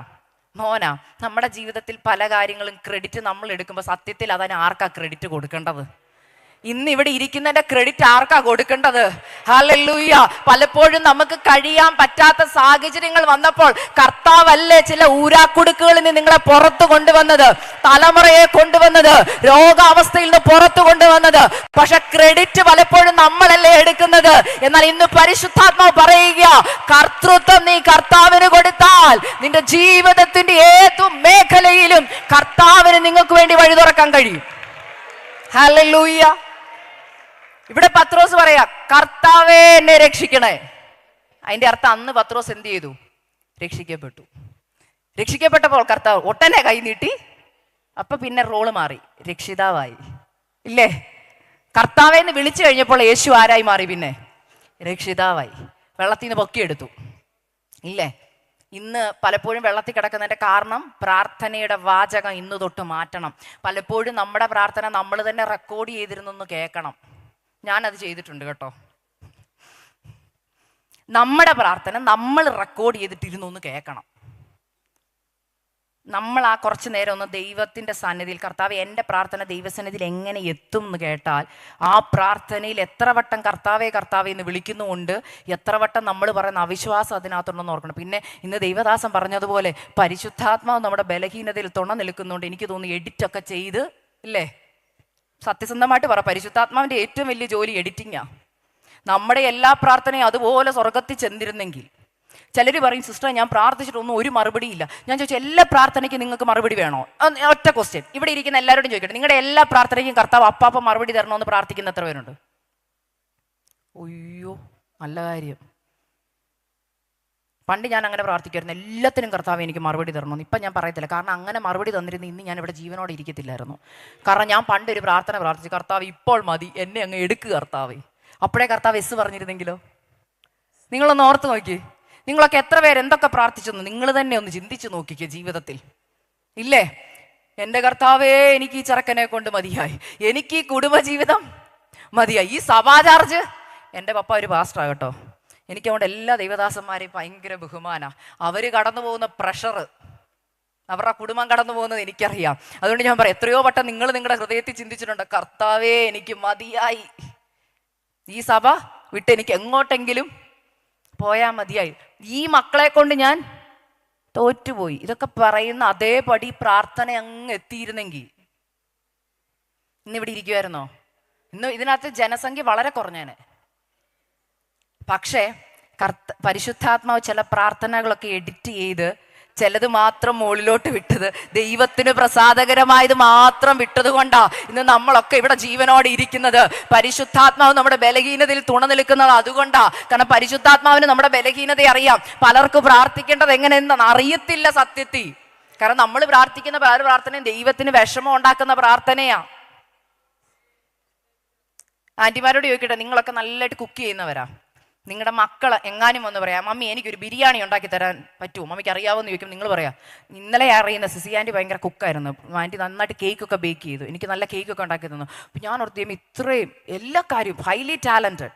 മോനാ. നമ്മുടെ ജീവിതത്തിൽ പല കാര്യങ്ങളും ക്രെഡിറ്റ് നമ്മൾ എടുക്കുമ്പോൾ സത്യത്തിൽ അതിന് ആർക്കാ ക്രെഡിറ്റ് കൊടുക്കേണ്ടത്? ഇന്ന് ഇവിടെ ഇരിക്കുന്നതിന്റെ ക്രെഡിറ്റ് ആർക്കാ കൊടുക്കേണ്ടത്? ഹല്ലേലൂയ. പലപ്പോഴും നമുക്ക് കഴിയാൻ പറ്റാത്ത സാഹചര്യങ്ങൾ വന്നപ്പോൾ കർത്താവല്ലേ ചില ഊരാക്കുടുക്കുകളിൽ നിന്ന് നിങ്ങളെ പുറത്തു കൊണ്ടുവന്നത്, തലമുറയെ കൊണ്ടുവന്നത്, രോഗാവസ്ഥയിൽ നിന്ന് പുറത്തു കൊണ്ടുവന്നത്. പക്ഷെ ക്രെഡിറ്റ് പലപ്പോഴും നമ്മളല്ലേ എടുക്കുന്നത്. എന്നാൽ ഇന്ന് പരിശുദ്ധാത്മാവ് പറയുക, കർത്തൃത്വം നീ കർത്താവിന് കൊടുത്താൽ നിന്റെ ജീവിതത്തിന്റെ ഏതു മേഖലയിലും കർത്താവിന് നിങ്ങൾക്ക് വേണ്ടി വഴി തുറക്കാൻ കഴിയും. ഹല്ലേലൂയ. ഇവിടെ പത്രോസ് പറയാ, കർത്താവേ എന്നെ രക്ഷിക്കണേ. അതിന്റെ അർത്ഥം അന്ന് പത്രോസ് എന്ത് ചെയ്തു? രക്ഷിക്കപ്പെട്ടു. രക്ഷിക്കപ്പെട്ടപ്പോൾ കർത്താവ് ഒട്ടനെ കൈ നീട്ടി. അപ്പൊ പിന്നെ റോള് മാറി, രക്ഷിതാവായി. ഇല്ലേ? കർത്താവേന്ന് വിളിച്ചു കഴിഞ്ഞപ്പോൾ യേശു ആരായി മാറി? പിന്നെ രക്ഷിതാവായി. വെള്ളത്തിൽ നിന്ന് പൊക്കിയെടുത്തു ഇല്ലേ? ഇന്ന് പലപ്പോഴും വെള്ളത്തിൽ കിടക്കുന്നതിൻ്റെ കാരണം പ്രാർത്ഥനയുടെ വാചകം ഇന്ന് തൊട്ട് മാറ്റണം. പലപ്പോഴും നമ്മുടെ പ്രാർത്ഥന നമ്മൾ തന്നെ റെക്കോർഡ് ചെയ്തിരുന്നൊന്ന് കേൾക്കണം. ഞാനത് ചെയ്തിട്ടുണ്ട് കേട്ടോ. നമ്മുടെ പ്രാർത്ഥന നമ്മൾ റെക്കോർഡ് ചെയ്തിട്ടിരുന്നു ഒന്ന് കേൾക്കണം. നമ്മൾ ആ കുറച്ച് നേരം ഒന്ന് ദൈവത്തിൻ്റെ സന്നിധിയിൽ, കർത്താവ് എൻ്റെ പ്രാർത്ഥന ദൈവസന്നിധിയിൽ എങ്ങനെ എത്തും എന്ന് കേട്ടാൽ, ആ പ്രാർത്ഥനയിൽ എത്ര വട്ടം കർത്താവെ കർത്താവെ എന്ന് വിളിക്കുന്നുമുണ്ട്, എത്ര വട്ടം നമ്മൾ പറയുന്ന അവിശ്വാസം അതിനകത്തുണ്ടെന്ന് ഓർക്കണം. പിന്നെ ഇന്ന് ദൈവദാസൻ പറഞ്ഞതുപോലെ പരിശുദ്ധാത്മാവ് നമ്മുടെ ബലഹീനതയിൽ തുണ നിൽക്കുന്നുണ്ട്. എനിക്ക് തോന്നുന്നു എഡിറ്റൊക്കെ ചെയ്ത് ഇല്ലേ? സത്യസന്ധമായിട്ട് പറ, പരിശുദ്ധാത്മാവിൻ്റെ ഏറ്റവും വലിയ ജോലി എഡിറ്റിങ്ങാ. നമ്മുടെ എല്ലാ പ്രാർത്ഥനയും അതുപോലെ സ്വർഗത്തിൽ ചെന്നിരുന്നെങ്കിൽ. ചിലർ പറയും, സിസ്റ്റർ ഞാൻ പ്രാർത്ഥിച്ചിട്ടൊന്നും ഒരു മറുപടി ഇല്ല. ഞാൻ ചോദിച്ചു, എല്ലാ പ്രാർത്ഥനയ്ക്കും നിങ്ങൾക്ക് മറുപടി വേണോ? ഒറ്റ ക്വസ്റ്റ്യൻ ഇവിടെ ഇരിക്കുന്ന എല്ലാവരോടും ചോദിക്കട്ടെ, നിങ്ങളുടെ എല്ലാ പ്രാർത്ഥനയ്ക്കും കർത്താവ് അപ്പാപ്പ മറുപടി തരണമെന്ന് പ്രാർത്ഥിക്കുന്ന എത്ര പേരുണ്ട്? അയ്യോ, നല്ല കാര്യം. പണ്ട് ഞാൻ അങ്ങനെ പ്രാർത്ഥിക്കുമായിരുന്നു, എല്ലാത്തിനും കർത്താവ് എനിക്ക് മറുപടി തരണമെന്ന്. ഇപ്പം ഞാൻ പറയത്തില്ല, കാരണം അങ്ങനെ മറുപടി തന്നിരുന്ന ഇന്ന് ഞാൻ ഇവിടെ ജീവനോടെ ഇരിക്കത്തില്ലായിരുന്നു. കാരണം ഞാൻ പണ്ട് ഒരു പ്രാർത്ഥന പ്രാർത്ഥിച്ചു, കർത്താവ് ഇപ്പോൾ മതി, എന്നെ അങ്ങ് എടുക്കുക കർത്താവേ. അപ്പോഴേ കർത്താവ് എസ് പറഞ്ഞിരുന്നെങ്കിലോ? നിങ്ങളൊന്ന് ഓർത്ത് നോക്കി. നിങ്ങളൊക്കെ എത്ര പേര് എന്തൊക്കെ പ്രാർത്ഥിച്ചെന്ന് നിങ്ങൾ തന്നെ ഒന്ന് ചിന്തിച്ച് നോക്കിക്കേ ജീവിതത്തിൽ. ഇല്ലേ? എൻ്റെ കർത്താവേ, എനിക്ക് ഈ ചെറുക്കനെ കൊണ്ട് മതിയായി, എനിക്ക് ഈ കുടുംബജീവിതം മതിയായി, ഈ സഭാ ചാർജ്. എൻ്റെ പപ്പ ഒരു പാസ്റ്ററാ കേട്ടോ. എനിക്കതുകൊണ്ട് എല്ലാ ദൈവദാസന്മാരെയും ഭയങ്കര ബഹുമാനമാണ്. അവർ കടന്നു പോകുന്ന പ്രഷർ, അവരുടെ കുടുംബം കടന്നു പോകുന്നത് എനിക്കറിയാം. അതുകൊണ്ട് ഞാൻ പറയാം, എത്രയോ വട്ടം നിങ്ങൾ നിങ്ങളുടെ ഹൃദയത്തിൽ ചിന്തിച്ചിട്ടുണ്ട്, കർത്താവേ എനിക്ക് മതിയായി, ഈ സഭ വിട്ട് എനിക്ക് എങ്ങോട്ടെങ്കിലും പോയാൽ മതിയായി, ഈ മക്കളെ കൊണ്ട് ഞാൻ തോറ്റുപോയി. ഇതൊക്കെ പറയുന്ന അതേപടി പ്രാർത്ഥന അങ്ങ് എത്തിയിരുന്നെങ്കിൽ ഇന്നിവിടെ ഇരിക്കുമായിരുന്നോ? ഇന്ന് ഇതിനകത്ത് ജനസംഖ്യ വളരെ കുറഞ്ഞേനെ. പക്ഷേ പരിശുദ്ധാത്മാവ് ചില പ്രാർത്ഥനകളൊക്കെ എഡിറ്റ് ചെയ്ത് ചിലത് മാത്രം മുകളിലോട്ട് വിട്ടത്, ദൈവത്തിന് പ്രസാദകരമായത് മാത്രം വിട്ടത് കൊണ്ടാ ഇന്ന് നമ്മളൊക്കെ ഇവിടെ ജീവനോടെ ഇരിക്കുന്നത്. പരിശുദ്ധാത്മാവ് നമ്മുടെ ബലഹീനതയിൽ തുണ നിൽക്കുന്നത് അതുകൊണ്ടാ. കാരണം പരിശുദ്ധാത്മാവിന് നമ്മുടെ ബലഹീനത അറിയാം. പലർക്ക് പ്രാർത്ഥിക്കേണ്ടത് എങ്ങനെയെന്ന് അറിയത്തില്ല സത്യത്തിൽ. കാരണം നമ്മൾ പ്രാർത്ഥിക്കുന്ന പല പ്രാർത്ഥനയും ദൈവത്തിന് വിഷമം ഉണ്ടാക്കുന്ന പ്രാർത്ഥനയാ. ആന്റിമാരോട് ചോദിക്കട്ടെ, നിങ്ങളൊക്കെ നല്ലതായിട്ട് കുക്ക് ചെയ്യുന്നവരാ. നിങ്ങളുടെ മക്കൾ എങ്ങാനും വന്ന് പറയാം, മമ്മി എനിക്കൊരു ബിരിയാണി ഉണ്ടാക്കി തരാൻ പറ്റുമോ, മമ്മിക്ക് അറിയാവുമെന്ന് ചോദിക്കും. നിങ്ങൾ പറയാം, ഇന്നലെ അറിയുന്ന സിസി ആൻറ്റി ഭയങ്കര കുക്കായിരുന്നു, ആൻറ്റി നന്നായിട്ട് കേക്കൊക്കെ ബേക്ക് ചെയ്തു, എനിക്ക് നല്ല കേക്കൊക്കെ ഉണ്ടാക്കി തന്നു. അപ്പം ഞാൻ ഓർത്ത് ഇത്രയും എല്ലാ കാര്യവും ഹൈലി ടാലൻറ്റഡ്.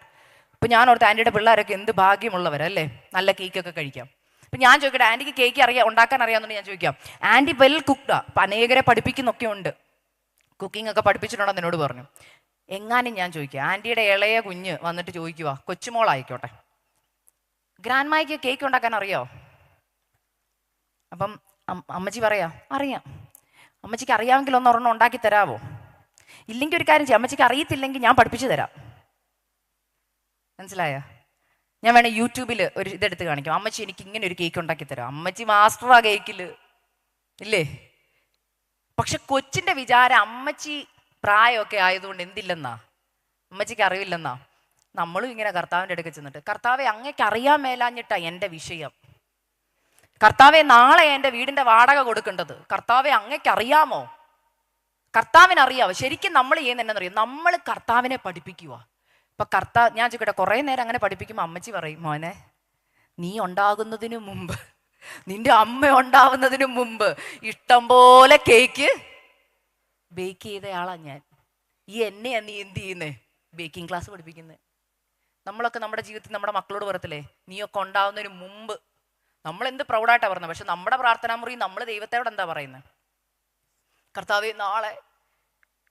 അപ്പം ഞാൻ ഓർത്ത് ആൻറ്റിയുടെ പിള്ളേരൊക്കെ എന്ത് ഭാഗ്യമുള്ളവരല്ലേ, നല്ല കേക്കൊക്കെ കഴിക്കാം. അപ്പം ഞാൻ ചോദിക്കട്ടെ, ആൻറ്റിക്ക് കേക്ക് ഉണ്ടാക്കാൻ അറിയാമെന്നുണ്ടെങ്കിൽ ഞാൻ ചോദിക്കാം, ആൻറ്റി വെൽ കുക്ക്ഡാ, അപ്പം അനേകരെ പഠിപ്പിക്കുന്നൊക്കെ ഉണ്ട്, കുക്കിംഗ് ഒക്കെ പഠിപ്പിച്ചിട്ടുണ്ടെന്ന് എന്നോട് പറഞ്ഞു. എങ്ങാനും ഞാൻ ചോദിക്കുക, ആൻറ്റിയുടെ ഇളയ കുഞ്ഞ് വന്നിട്ട് ചോദിക്കുക, കൊച്ചുമോളായിക്കോട്ടെ, ഗ്രാൻഡ്മായ്ക്ക് കേക്ക് ഉണ്ടാക്കാൻ അറിയോ? അപ്പം അമ്മച്ചി പറയാ, അറിയാം. അമ്മച്ചിക്ക് അറിയാമെങ്കിൽ ഒരെണ്ണം ഉണ്ടാക്കി തരാമോ? ഇല്ലെങ്കിൽ ഒരു കാര്യം ചെയ്യാം, അമ്മച്ചിക്ക് അറിയത്തില്ലെങ്കിൽ ഞാൻ പഠിപ്പിച്ചു തരാം. മനസ്സിലായോ? ഞാൻ വേണേൽ യൂട്യൂബിൽ ഒരു ഇതെടുത്ത് കാണിക്കാം, അമ്മച്ചി എനിക്ക് ഇങ്ങനെ ഒരു കേക്ക് ഉണ്ടാക്കി തരാം. അമ്മച്ചി മാസ്റ്ററാ കേക്കിൽ ഇല്ലേ? പക്ഷെ കൊച്ചിൻ്റെ വിചാരം അമ്മച്ചി പ്രായമൊക്കെ ആയതുകൊണ്ട് എന്തില്ലെന്നാ, അമ്മച്ചിക്ക് അറിവില്ലെന്നാ. നമ്മളും ഇങ്ങനെ കർത്താവിൻ്റെ അടുക്ക് ചെന്നിട്ട്, കർത്താവെ അങ്ങേക്ക് അറിയാൻ മേലാഞ്ഞിട്ടാ എൻ്റെ വിഷയം, കർത്താവെ നാളെ എൻ്റെ വീടിൻ്റെ വാടക കൊടുക്കേണ്ടത്, കർത്താവെ അങ്ങേക്ക് അറിയാമോ? കർത്താവിനറിയാവോ? ശരിക്കും നമ്മൾ ചെയ്യുന്ന എന്നറിയാം, നമ്മൾ കർത്താവിനെ പഠിപ്പിക്കുക. ഇപ്പം ഞാൻ ചോദിക്കട്ടെ, കുറേ നേരം അങ്ങനെ പഠിപ്പിക്കുമ്പോൾ അമ്മച്ചി പറയും, മോനെ നീ ഉണ്ടാകുന്നതിന് മുമ്പ്, നിന്റെ അമ്മ ഉണ്ടാവുന്നതിന് മുമ്പ് ഇഷ്ടം പോലെ കേക്ക് ബേക്ക് ചെയ്തയാളാ ഞാൻ. ഈ എന്നെയാ നീ എന്ത് ചെയ്യുന്നേ? ബേക്കിംഗ് ക്ലാസ് പഠിപ്പിക്കുന്നത്. നമ്മളൊക്കെ നമ്മുടെ ജീവിതത്തിൽ നമ്മുടെ മക്കളോട് പറയത്തില്ലേ, നീയൊക്കെ ഉണ്ടാവുന്നതിന് മുമ്പ്. നമ്മൾ എന്ത് പ്രൗഡായിട്ടാണ് പറയുന്നത്, പക്ഷെ നമ്മുടെ പ്രാർത്ഥനാ മുറി നമ്മൾ ദൈവത്തോട് എന്താ പറയുന്നത്? കർത്താവേ നാളെ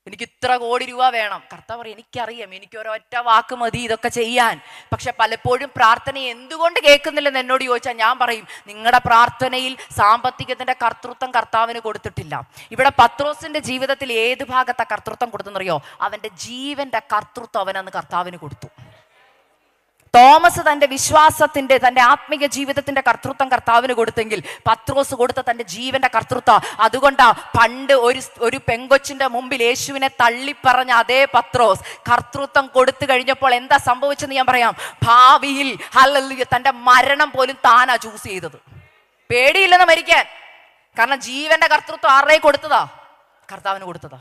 എനിക്ക് ഇത്ര കോടി രൂപ വേണം. കർത്താവ് പറയും, എനിക്കറിയാം, എനിക്ക് ഒരൊറ്റ വാക്ക് മതി ഇതൊക്കെ ചെയ്യാൻ. പക്ഷെ പലപ്പോഴും പ്രാർത്ഥന എന്തുകൊണ്ട് കേൾക്കുന്നില്ലെന്ന് എന്നോട് ചോദിച്ചാൽ ഞാൻ പറയും, നിങ്ങളുടെ പ്രാർത്ഥനയിൽ സാമ്പത്തികത്തിന്റെ കർത്തൃത്വം കർത്താവിന് കൊടുത്തിട്ടില്ല. ഇവിടെ പത്രോസിന്റെ ജീവിതത്തിൽ ഏത് ഭാഗത്താ കർത്തൃത്വം കൊടുത്തെന്നറിയോ? അവന്റെ ജീവന്റെ കർത്തൃത്വം അവനന്ന് കർത്താവിന് കൊടുത്തു. തോമസ് തന്റെ വിശ്വാസത്തിന്റെ, തന്റെ ആത്മീയ ജീവിതത്തിന്റെ കർത്തൃത്വം കർത്താവിന് കൊടുത്തെങ്കിൽ പത്രോസ് കൊടുത്ത തന്റെ ജീവന്റെ കർത്തൃത്വം. അതുകൊണ്ടാ പണ്ട് ഒരു പെങ്കൊച്ചിന്റെ മുമ്പിൽ യേശുവിനെ തള്ളിപ്പറഞ്ഞ അതേ പത്രോസ് കർത്തൃത്വം കൊടുത്തു കഴിഞ്ഞപ്പോൾ എന്താ സംഭവിച്ചെന്ന് ഞാൻ പറയാം. ഭാവിയിൽ ഹല്ലേലൂയ തന്റെ മരണം പോലും താനാ ചൂസ് ചെയ്തത്. പേടിയില്ലെന്ന് മരിക്കാൻ. കാരണം ജീവന്റെ കർത്തൃത്വം ആരുടെ കൊടുത്തതാ? കർത്താവിന് കൊടുത്തതാ.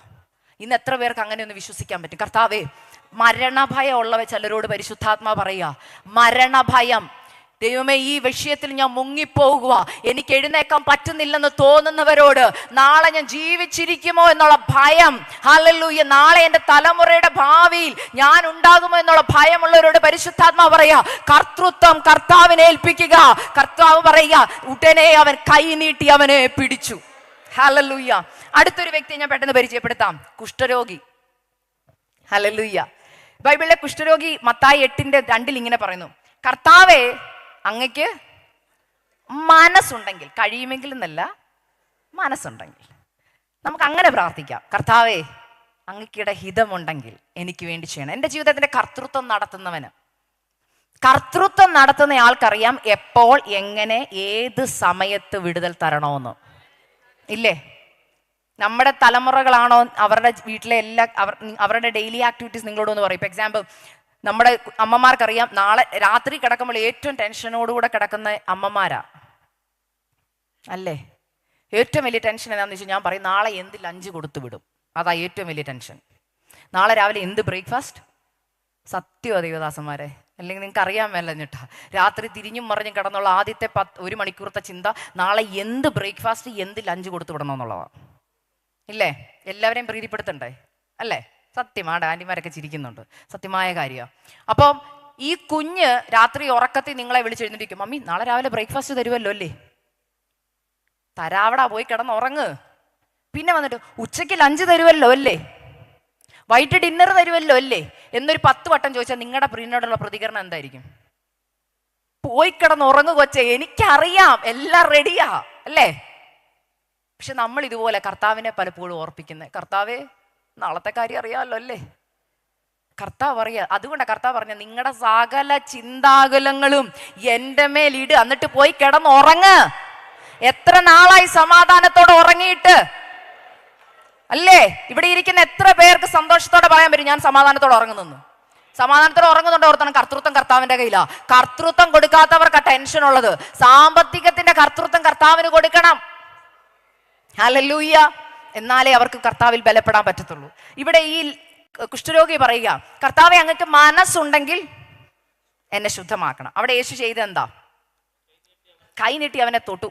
ഇന്ന് എത്ര പേർക്ക് അങ്ങനെ ഒന്ന് വിശ്വസിക്കാൻ പറ്റും? കർത്താവേ മരണഭയം ഉള്ളവ ചിലരോട് പരിശുദ്ധാത്മാ പറയുക, മരണഭയം. ദൈവമേ, ഈ വിഷയത്തിൽ ഞാൻ മുങ്ങിപ്പോകുക, എനിക്ക് എഴുന്നേക്കാൻ പറ്റുന്നില്ലെന്ന് തോന്നുന്നവരോട് നാളെ ഞാൻ ജീവിച്ചിരിക്കുമോ എന്നുള്ള ഭയം, ഹല്ലേലൂയ, നാളെ എൻ്റെ തലമുറയുടെ ഭാവിയിൽ ഞാൻ ഉണ്ടാകുമോ എന്നുള്ള ഭയമുള്ളവരോട് പരിശുദ്ധാത്മാ പറയാ, കർത്തൃത്വം കർത്താവിനെ ഏൽപ്പിക്കുക. കർത്താവ് പറയുക, ഉടനെ അവൻ കൈ നീട്ടി അവനെ പിടിച്ചു. ഹല്ലേലൂയ. അടുത്തൊരു വ്യക്തിയെ ഞാൻ പെട്ടെന്ന് പരിചയപ്പെടുത്താം, കുഷ്ഠരോഗി. ഹല്ലേലൂയ. ബൈബിളിലെ കുഷ്ഠരോഗി മത്തായി 8:2 ഇങ്ങനെ പറയുന്നു, കർത്താവേ, അങ്ങക്ക് മനസ്സുണ്ടെങ്കിൽ, കഴിയുമെങ്കിൽ എന്നല്ല, മനസ്സുണ്ടെങ്കിൽ നമുക്ക് അങ്ങനെ പ്രാർത്ഥിക്കാം. കർത്താവേ, അങ്ങക്കിടെ ഹിതമുണ്ടെങ്കിൽ എനിക്ക് വേണ്ടി ചെയ്യണം. എൻ്റെ ജീവിതത്തിന്റെ കർത്തൃത്വം നടത്തുന്നവന്, കർത്തൃത്വം നടത്തുന്ന ആൾക്കറിയാം എപ്പോൾ, എങ്ങനെ, ഏത് സമയത്ത് വിടുതൽ തരണമെന്ന്. ഇല്ലേ? നമ്മുടെ തലമുറകളാണോ അവരുടെ വീട്ടിലെ അവരുടെ ഡെയിലി ആക്ടിവിറ്റീസ് നിങ്ങളോടൊന്ന് പറയും. ഇപ്പം എക്സാമ്പിൾ, നമ്മുടെ അമ്മമാർക്കറിയാം നാളെ രാത്രി കിടക്കുമ്പോൾ ഏറ്റവും ടെൻഷനോടുകൂടെ കിടക്കുന്ന അമ്മമാരാ അല്ലേ? ഏറ്റവും വലിയ ടെൻഷൻ എന്താണെന്ന് വെച്ചാൽ, ഞാൻ പറയും നാളെ എന്ത് ലഞ്ച് കൊടുത്തു വിടും, അതാ ഏറ്റവും വലിയ ടെൻഷൻ. നാളെ രാവിലെ എന്ത് ബ്രേക്ക്ഫാസ്റ്റ്. സത്യമോ ദൈവദാസന്മാരെ? അല്ലെങ്കിൽ നിങ്ങൾക്ക് അറിയാൻ മേലഞ്ഞിട്ടാ രാത്രി തിരിഞ്ഞും മറിഞ്ഞും കിടന്നുള്ള ആദ്യത്തെ 1 മണിക്കൂറത്തെ ചിന്ത നാളെ എന്ത് ബ്രേക്ക്ഫാസ്റ്റ്, എന്ത് ലഞ്ച് കൊടുത്തു വിടണം എന്നുള്ളതാണ്. ഇല്ലേ? എല്ലാവരെയും പ്രീതിപ്പെടുത്തണ്ടേ? അല്ലേ? സത്യമാണ്. ആൻറ്റിമാരൊക്കെ ചിരിക്കുന്നുണ്ട്, സത്യമായ കാര്യമാണ്. അപ്പം ഈ കുഞ്ഞ് രാത്രി ഉറക്കത്തിൽ നിങ്ങളെ വിളിച്ചെഴുന്നിരിക്കും, മമ്മി നാളെ രാവിലെ ബ്രേക്ക്ഫാസ്റ്റ് തരുമല്ലോ അല്ലേ? തരാവടാ, പോയി കിടന്നുറങ്ങ്. പിന്നെ വന്നിട്ട് ഉച്ചയ്ക്ക് ലഞ്ച് തരുമല്ലോ അല്ലേ, വൈകിട്ട് ഡിന്നർ തരുമല്ലോ അല്ലേ എന്നൊരു 10 വട്ടം ചോദിച്ചാൽ നിങ്ങളുടെ പ്രിയനോടുള്ള പ്രതികരണം എന്തായിരിക്കും? പോയി കിടന്നുറങ്ങു കൊച്ചേ, എനിക്കറിയാം എല്ലാം റെഡിയാ അല്ലേ? പക്ഷെ നമ്മൾ ഇതുപോലെ കർത്താവിനെ പലപ്പോഴും ഓർപ്പിക്കുന്നത്, കർത്താവേ നാളത്തെ കാര്യം അറിയാമല്ലോ അല്ലേ? കർത്താവ് പറയാ, അതുകൊണ്ടാണ് കർത്താവ് പറഞ്ഞ, നിങ്ങളുടെ സകല ചിന്താകുലങ്ങളും എൻ്റെ മേലിട്, എന്നിട്ട് പോയി കിടന്നുറങ്ങ്. എത്ര നാളായി സമാധാനത്തോടെ ഉറങ്ങിയിട്ട് അല്ലേ? ഇവിടെ ഇരിക്കുന്ന എത്ര പേർക്ക് സന്തോഷത്തോടെ പറയാൻ പറ്റും, ഞാൻ സമാധാനത്തോടെ ഉറങ്ങുന്നു? സമാധാനത്തോടെ ഉറങ്ങുന്നുണ്ട് ഓർത്തണം, കർത്തൃത്വം കർത്താവിന്റെ കയ്യിലാ. കർത്തൃത്വം കൊടുക്കാത്തവർക്ക് ടെൻഷൻ ഉള്ളത്. സാമ്പത്തികത്തിന്റെ കർത്തൃത്വം കർത്താവിന് കൊടുക്കണം. ഹല്ലേലൂയ. എന്നാലേ അവർക്ക് കർത്താവിൽ ബലപ്പെടാൻ പറ്റത്തുള്ളൂ. ഇവിടെ ഈ കുഷ്ഠരോഗി പറയുക, കർത്താവെ, അങ്ങക്ക് മനസ്സുണ്ടെങ്കിൽ എന്നെ ശുദ്ധമാക്കണം. അവിടെ യേശു ചെയ്ത എന്താ? കൈ നീട്ടി അവനെ തൊട്ടു.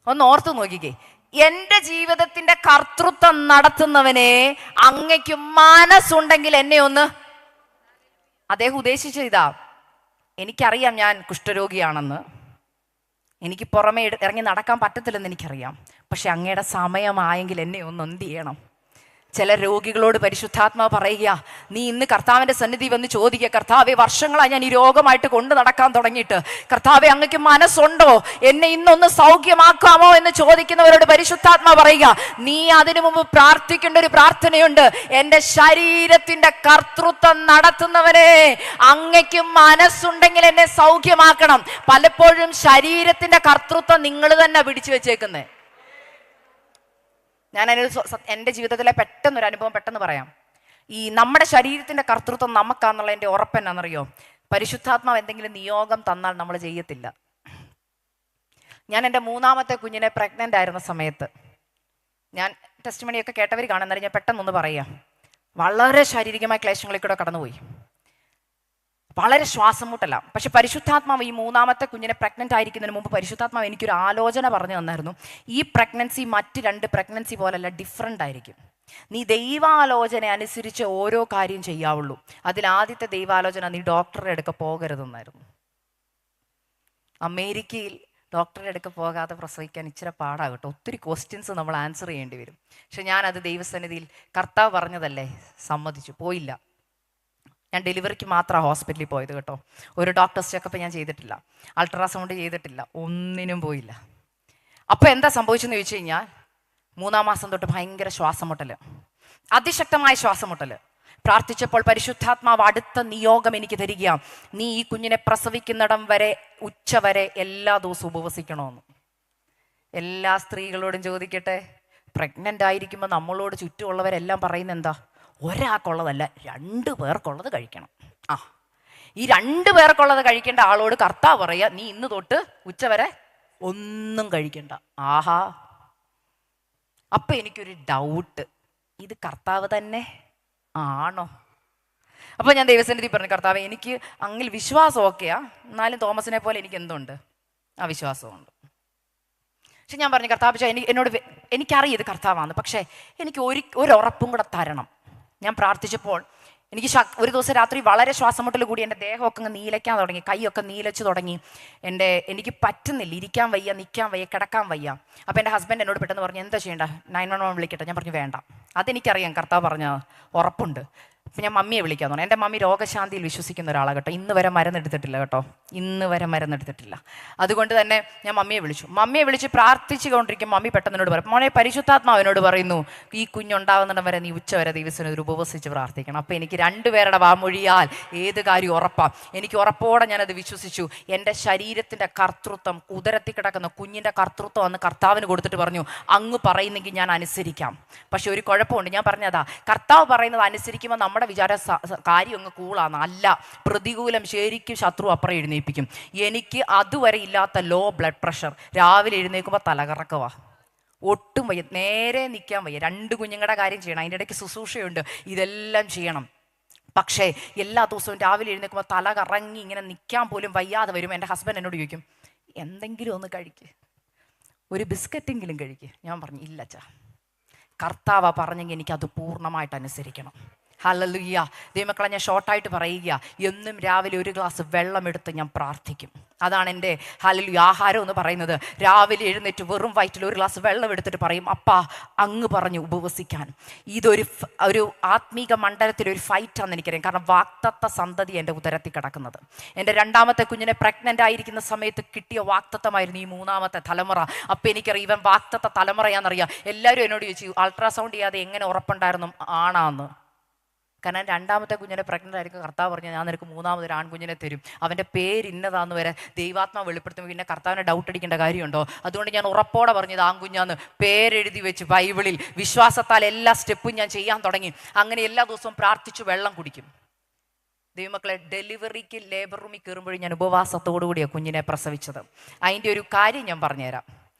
ഒന്ന് ഓർത്തു നോക്കിക്കേ, എന്റെ ജീവിതത്തിന്റെ കർത്തൃത്വം നടത്തുന്നവനെ, അങ്ങയ്ക്ക് മനസ്സുണ്ടെങ്കിൽ എന്നെ ഒന്ന്. അദ്ദേഹം ഉദ്ദേശിച്ച ഇതാ, എനിക്കറിയാം ഞാൻ കുഷ്ഠരോഗിയാണെന്ന്, എനിക്ക് പുറമെ ഇറങ്ങി നടക്കാൻ പറ്റത്തില്ലെന്ന് എനിക്കറിയാം, പക്ഷെ അങ്ങയുടെ സമയമായെങ്കിൽ എന്നെ ഒന്ന് എന്ത് ചെയ്യണം? ചില രോഗികളോട് പരിശുദ്ധാത്മാവ് പറയുക, നീ ഇന്ന് കർത്താവിന്റെ സന്നിധി വന്ന് ചോദിക്കുക, കർത്താവെ, വർഷങ്ങളായി ഞാൻ ഈ രോഗമായിട്ട് കൊണ്ട് നടക്കാൻ തുടങ്ങിയിട്ട്, കർത്താവെ, അങ്ങക്ക് മനസ്സുണ്ടോ എന്നെ ഇന്നൊന്ന് സൗഖ്യമാക്കാമോ എന്ന് ചോദിക്കുന്നവരോട് പരിശുദ്ധാത്മാവ് പറയുക, നീ അതിനു മുമ്പ് പ്രാർത്ഥിക്കേണ്ട ഒരു പ്രാർത്ഥനയുണ്ട്. എൻ്റെ ശരീരത്തിന്റെ കർത്തൃത്വം നടത്തുന്നവനെ, അങ്ങക്ക് മനസ്സുണ്ടെങ്കിൽ എന്നെ സൗഖ്യമാക്കണം. പലപ്പോഴും ശരീരത്തിന്റെ കർത്തൃത്വം നിങ്ങൾ തന്നെ പിടിച്ചു വെച്ചേക്കുന്നേ. ഞാൻ എൻ്റെ ജീവിതത്തിലെ പെട്ടെന്നൊരു അനുഭവം പെട്ടെന്ന് പറയാം. ഈ നമ്മുടെ ശരീരത്തിന്റെ കർത്തൃത്വം നമുക്കാന്നുള്ള എൻ്റെ ഉറപ്പെന്നാണെന്നറിയോ? പരിശുദ്ധാത്മാവ് എന്തെങ്കിലും നിയോഗം തന്നാൽ നമ്മൾ ചെയ്യത്തില്ല. ഞാൻ എൻ്റെ 3ാമത്തെ കുഞ്ഞിനെ പ്രഗ്നൻ്റ് ആയിരുന്ന സമയത്ത്, ഞാൻ ടെസ്റ്റിമണിയൊക്കെ കേട്ടവർ കാണുന്നവർ ഞാൻ പെട്ടെന്നൊന്ന് പറയാം, വളരെ ശാരീരികമായ ക്ലേശങ്ങളിൽ കൂടെ കടന്നുപോയി, വളരെ ശ്വാസം മുട്ടല. പക്ഷെ പരിശുദ്ധാത്മാവ് ഈ 3ാമത്തെ കുഞ്ഞിനെ പ്രഗ്നൻ്റ് ആയിരിക്കുന്നതിന് മുമ്പ് പരിശുദ്ധാത്മാവ് എനിക്കൊരു ആലോചന പറഞ്ഞു തന്നായിരുന്നു. ഈ പ്രഗ്നൻസി മറ്റ് 2 പ്രഗ്നൻസി പോലല്ല, ഡിഫറെൻ്റ് ആയിരിക്കും. നീ ദൈവാലോചന അനുസരിച്ച് ഓരോ കാര്യം ചെയ്യാവുള്ളൂ. അതിൽ ആദ്യത്തെ ദൈവാലോചന, നീ ഡോക്ടറുടെ അടുക്ക പോകരുതെന്നായിരുന്നു. അമേരിക്കയിൽ ഡോക്ടറുടെ അടുക്ക പോകാതെ പ്രസവിക്കാൻ ഇച്ചിരി പാടാകട്ടോ, ഒത്തിരി ക്വസ്റ്റ്യൻസ് നമ്മൾ ആൻസർ ചെയ്യേണ്ടി വരും. പക്ഷെ ഞാനത് ദൈവസന്നിധിയിൽ കർത്താവ് പറഞ്ഞതല്ലേ, സമ്മതിച്ചു, പോയില്ല. ഞാൻ ഡെലിവറിക്ക് മാത്രമാണ് ഹോസ്പിറ്റലിൽ പോയത് കേട്ടോ. ഒരു ഡോക്ടേഴ്സ് ചെക്കപ്പ് ഞാൻ ചെയ്തിട്ടില്ല, അൾട്രാസൗണ്ട് ചെയ്തിട്ടില്ല, ഒന്നിനും പോയില്ല. അപ്പോൾ എന്താ സംഭവിച്ചെന്ന് ചോദിച്ചു കഴിഞ്ഞാൽ, 3ാം മാസം തൊട്ട് ഭയങ്കര ശ്വാസം മുട്ടൽ, അതിശക്തമായ ശ്വാസം മുട്ടൽ. പ്രാർത്ഥിച്ചപ്പോൾ പരിശുദ്ധാത്മാവ് അടുത്ത നിയോഗം എനിക്ക് തരിക, നീ ഈ കുഞ്ഞിനെ പ്രസവിക്കുന്നിടം വരെ ഉച്ചവരെ എല്ലാ ദിവസവും ഉപവസിക്കണമെന്ന്. എല്ലാ സ്ത്രീകളോടും ചോദിക്കട്ടെ, പ്രഗ്നൻ്റ് ആയിരിക്കുമ്പോൾ നമ്മളോട് ചുറ്റുമുള്ളവരെല്ലാം പറയുന്നത് എന്താ? ഒരാൾക്കുള്ളതല്ല, 2 പേർക്കുള്ളത് കഴിക്കണം. ഈ 2 പേർക്കുള്ളത് കഴിക്കേണ്ട ആളോട് കർത്താവ് പറയുക, നീ ഇന്ന് തൊട്ട് ഉച്ചവരെ ഒന്നും കഴിക്കണ്ട. ആഹാ. അപ്പൊ എനിക്കൊരു ഡൗട്ട്, ഇത് കർത്താവ് തന്നെ ആണോ? അപ്പോൾ ഞാൻ ദൈവസന്നിധി പറഞ്ഞു, കർത്താവേ എനിക്ക് അങ്ങിൽ വിശ്വാസം ഓക്കെയാ, എന്നാലും തോമസിനെ പോലെ എനിക്ക് എന്തുണ്ട്, ആ വിശ്വാസമുണ്ട്. പക്ഷെ ഞാൻ പറഞ്ഞു, കർത്താവ് എനിക്കറിയാം ഇത് കർത്താവാണ്, പക്ഷേ എനിക്ക് ഒരു ഉറപ്പും കൂടെ തരണം. ഞാൻ പ്രാർത്ഥിച്ചപ്പോൾ എനിക്ക് ഒരു ദിവസം രാത്രി വളരെ ശ്വാസമുട്ടൽ കൂടി എൻ്റെ ദേഹമൊക്കെ അങ്ങ് നീലയ്ക്കാൻ തുടങ്ങി, കൈയൊക്കെ നീലച്ച് തുടങ്ങി. എനിക്ക് പറ്റുന്നില്ല, ഇരിക്കാൻ വയ്യ, നിൽക്കാൻ വയ്യ, കിടക്കാൻ വയ്യ. അപ്പോൾ എൻ്റെ ഹസ്ബൻഡ് എന്നോട് പെട്ടെന്ന് പറഞ്ഞു, എന്താ ചെയ്യേണ്ട, 911 വിളിക്കട്ടെ? ഞാൻ പറഞ്ഞു വേണ്ട, അതെനിക്കറിയാം കർത്താവ് പറഞ്ഞ ഉറപ്പുണ്ട്. അപ്പം ഞാൻ മമ്മിയെ വിളിക്കാൻ തോന്നുന്നു. എൻ്റെ മമ്മി രോഗശാന്തിയിൽ വിശ്വസിക്കുന്ന ഒരാളാണ് കേട്ടോ, ഇന്ന് വരെ മരുന്നെടുത്തിട്ടില്ല കേട്ടോ, ഇന്ന് വരെ മരുന്നെടുത്തിട്ടില്ല. അതുകൊണ്ട് തന്നെ ഞാൻ മമ്മിയെ വിളിച്ച് പ്രാർത്ഥിച്ചു കൊണ്ടിരിക്കും. മമ്മി പെട്ടെന്ന് എന്നോട് പറയും, മോനെ പരിശുദ്ധാത്മാവിനോട് പറയുന്നു, ഈ കുഞ്ഞുണ്ടാവുന്നിടം വരെ നീ ഉച്ചവരെ ദൈവത്തിന് ഉപവസിച്ച് പ്രാർത്ഥിക്കണം. അപ്പോൾ എനിക്ക് രണ്ടുപേരുടെ വാമൊഴിയാൽ ഏത് കാര്യം ഉറപ്പാം. എനിക്ക് ഉറപ്പോടെ ഞാനത് വിശ്വസിച്ചു. എൻ്റെ ശരീരത്തിൻ്റെ കർത്തൃത്വം, ഉദരത്തിൽ കിടക്കുന്ന കുഞ്ഞിൻ്റെ കർത്തൃത്വം അന്ന് കർത്താവിന് കൊടുത്തിട്ട് പറഞ്ഞു, അങ്ങ് പറയുന്നെങ്കിൽ ഞാൻ അനുസരിക്കാം. പക്ഷെ ഒരു കുഴപ്പമുണ്ട്, ഞാൻ പറഞ്ഞതാ, കർത്താവ് പറയുന്നത് അനുസരിക്കുമ്പോൾ നമ്മുടെ വിചാര കാര്യം അങ്ങ് കൂളാണ്. അല്ല, പ്രതികൂലം ശരിക്കും ശത്രു അപ്പുറം എഴുന്നേൽപ്പിക്കും. എനിക്ക് അതുവരെ ഇല്ലാത്ത ലോ ബ്ലഡ് പ്രഷർ, രാവിലെ എഴുന്നേൽക്കുമ്പോൾ തലകറക്കവാ, ഒട്ടും വയ്യ, നേരെ നിൽക്കാൻ വയ്യ. 2 കുഞ്ഞുങ്ങളുടെ കാര്യം ചെയ്യണം, അതിൻ്റെ ഇടയ്ക്ക് ശുശ്രൂഷയുണ്ട്, ഇതെല്ലാം ചെയ്യണം. പക്ഷേ എല്ലാ ദിവസവും രാവിലെ എഴുന്നേൽക്കുമ്പോൾ തല കറങ്ങി ഇങ്ങനെ നിൽക്കാൻ പോലും വയ്യാതെ വരും. എൻ്റെ ഹസ്ബൻഡ് എന്നോട് ചോദിക്കും, എന്തെങ്കിലും ഒന്ന് കഴിക്ക്, ഒരു ബിസ്ക്കറ്റെങ്കിലും കഴിക്ക്. ഞാൻ പറഞ്ഞു, ഇല്ലച്ചാ, കർത്താവ് പറഞ്ഞെങ്കിൽ എനിക്കത് പൂർണ്ണമായിട്ട് അനുസരിക്കണം. ഹല്ലേലൂയ. ദൈവമക്കളെ, ഞാൻ ഷോർട്ടായിട്ട് പറയുക, എന്നും രാവിലെ ഒരു ഗ്ലാസ് വെള്ളമെടുത്ത് ഞാൻ പ്രാർത്ഥിക്കും. അതാണ് എൻ്റെ ഹല്ലേലൂയ ആഹാരം എന്ന് പറയുന്നത്. രാവിലെ എഴുന്നേറ്റ് വെറും വയറ്റിൽ ഒരു ഗ്ലാസ് വെള്ളം എടുത്തിട്ട് പറയും, അപ്പാ അങ്ങ് പറഞ്ഞു ഉപവസിക്കാൻ. ഒരു ആത്മീക മണ്ഡലത്തിലൊരു ഫൈറ്റാണെന്ന് എനിക്കറിയാം. കാരണം വാക്തത്വ സന്തതി എൻ്റെ ഉദരത്തിൽ കിടക്കുന്നത്. എൻ്റെ 2ാമത്തെ കുഞ്ഞിനെ പ്രഗ്നൻ്റ് ആയിരിക്കുന്ന സമയത്ത് കിട്ടിയ വാക്തത്വമായിരുന്നു ഈ 3ാമത്തെ തലമുറ. അപ്പം എനിക്കറിയാം ഇവൻ വാക്തത്വ തലമുറയാണെന്നറിയാം. എല്ലാവരും എന്നോട് ചോദിച്ചു, അൾട്രാസൗണ്ട് ചെയ്യാതെ എങ്ങനെ ഉറപ്പുണ്ടായിരുന്നു ആണാന്ന്? കാരണം 2ാമത്തെ കുഞ്ഞിനെ പ്രഗ്നൻ്റ് ആയിരിക്കും. കർത്താവ് പറഞ്ഞു, ഞാൻ നിനക്ക് 3ാമതൊരു ആൺകുഞ്ഞിനെ തരും, അവൻ്റെ പേര് ഇന്നതാന്ന് വരെ ദൈവാത്മാവ് വെളിപ്പെടുത്തുമ്പോൾ പിന്നെ കർത്താവിനെ ഡൗട്ട് അടിക്കേണ്ട കാര്യമുണ്ടോ? അതുകൊണ്ട് ഞാൻ ഉറപ്പോടെ പറഞ്ഞത് ആൺകുഞ്ഞാന്ന് പേരെഴുതി വെച്ച് ബൈബിളിൽ വിശ്വാസത്താൽ എല്ലാ സ്റ്റെപ്പും ഞാൻ ചെയ്യാൻ തുടങ്ങി. അങ്ങനെ എല്ലാ ദിവസവും പ്രാർത്ഥിച്ചു വെള്ളം കുടിക്കും. ദൈവമക്കളെ, ഡെലിവറിക്ക് ലേബർ റൂമിൽ കയറുമ്പോഴും ഞാൻ ഉപവാസത്തോടു കൂടിയാണ് കുഞ്ഞിനെ പ്രസവിച്ചത്. അതിൻ്റെ ഒരു കാര്യം ഞാൻ പറഞ്ഞുതരാം.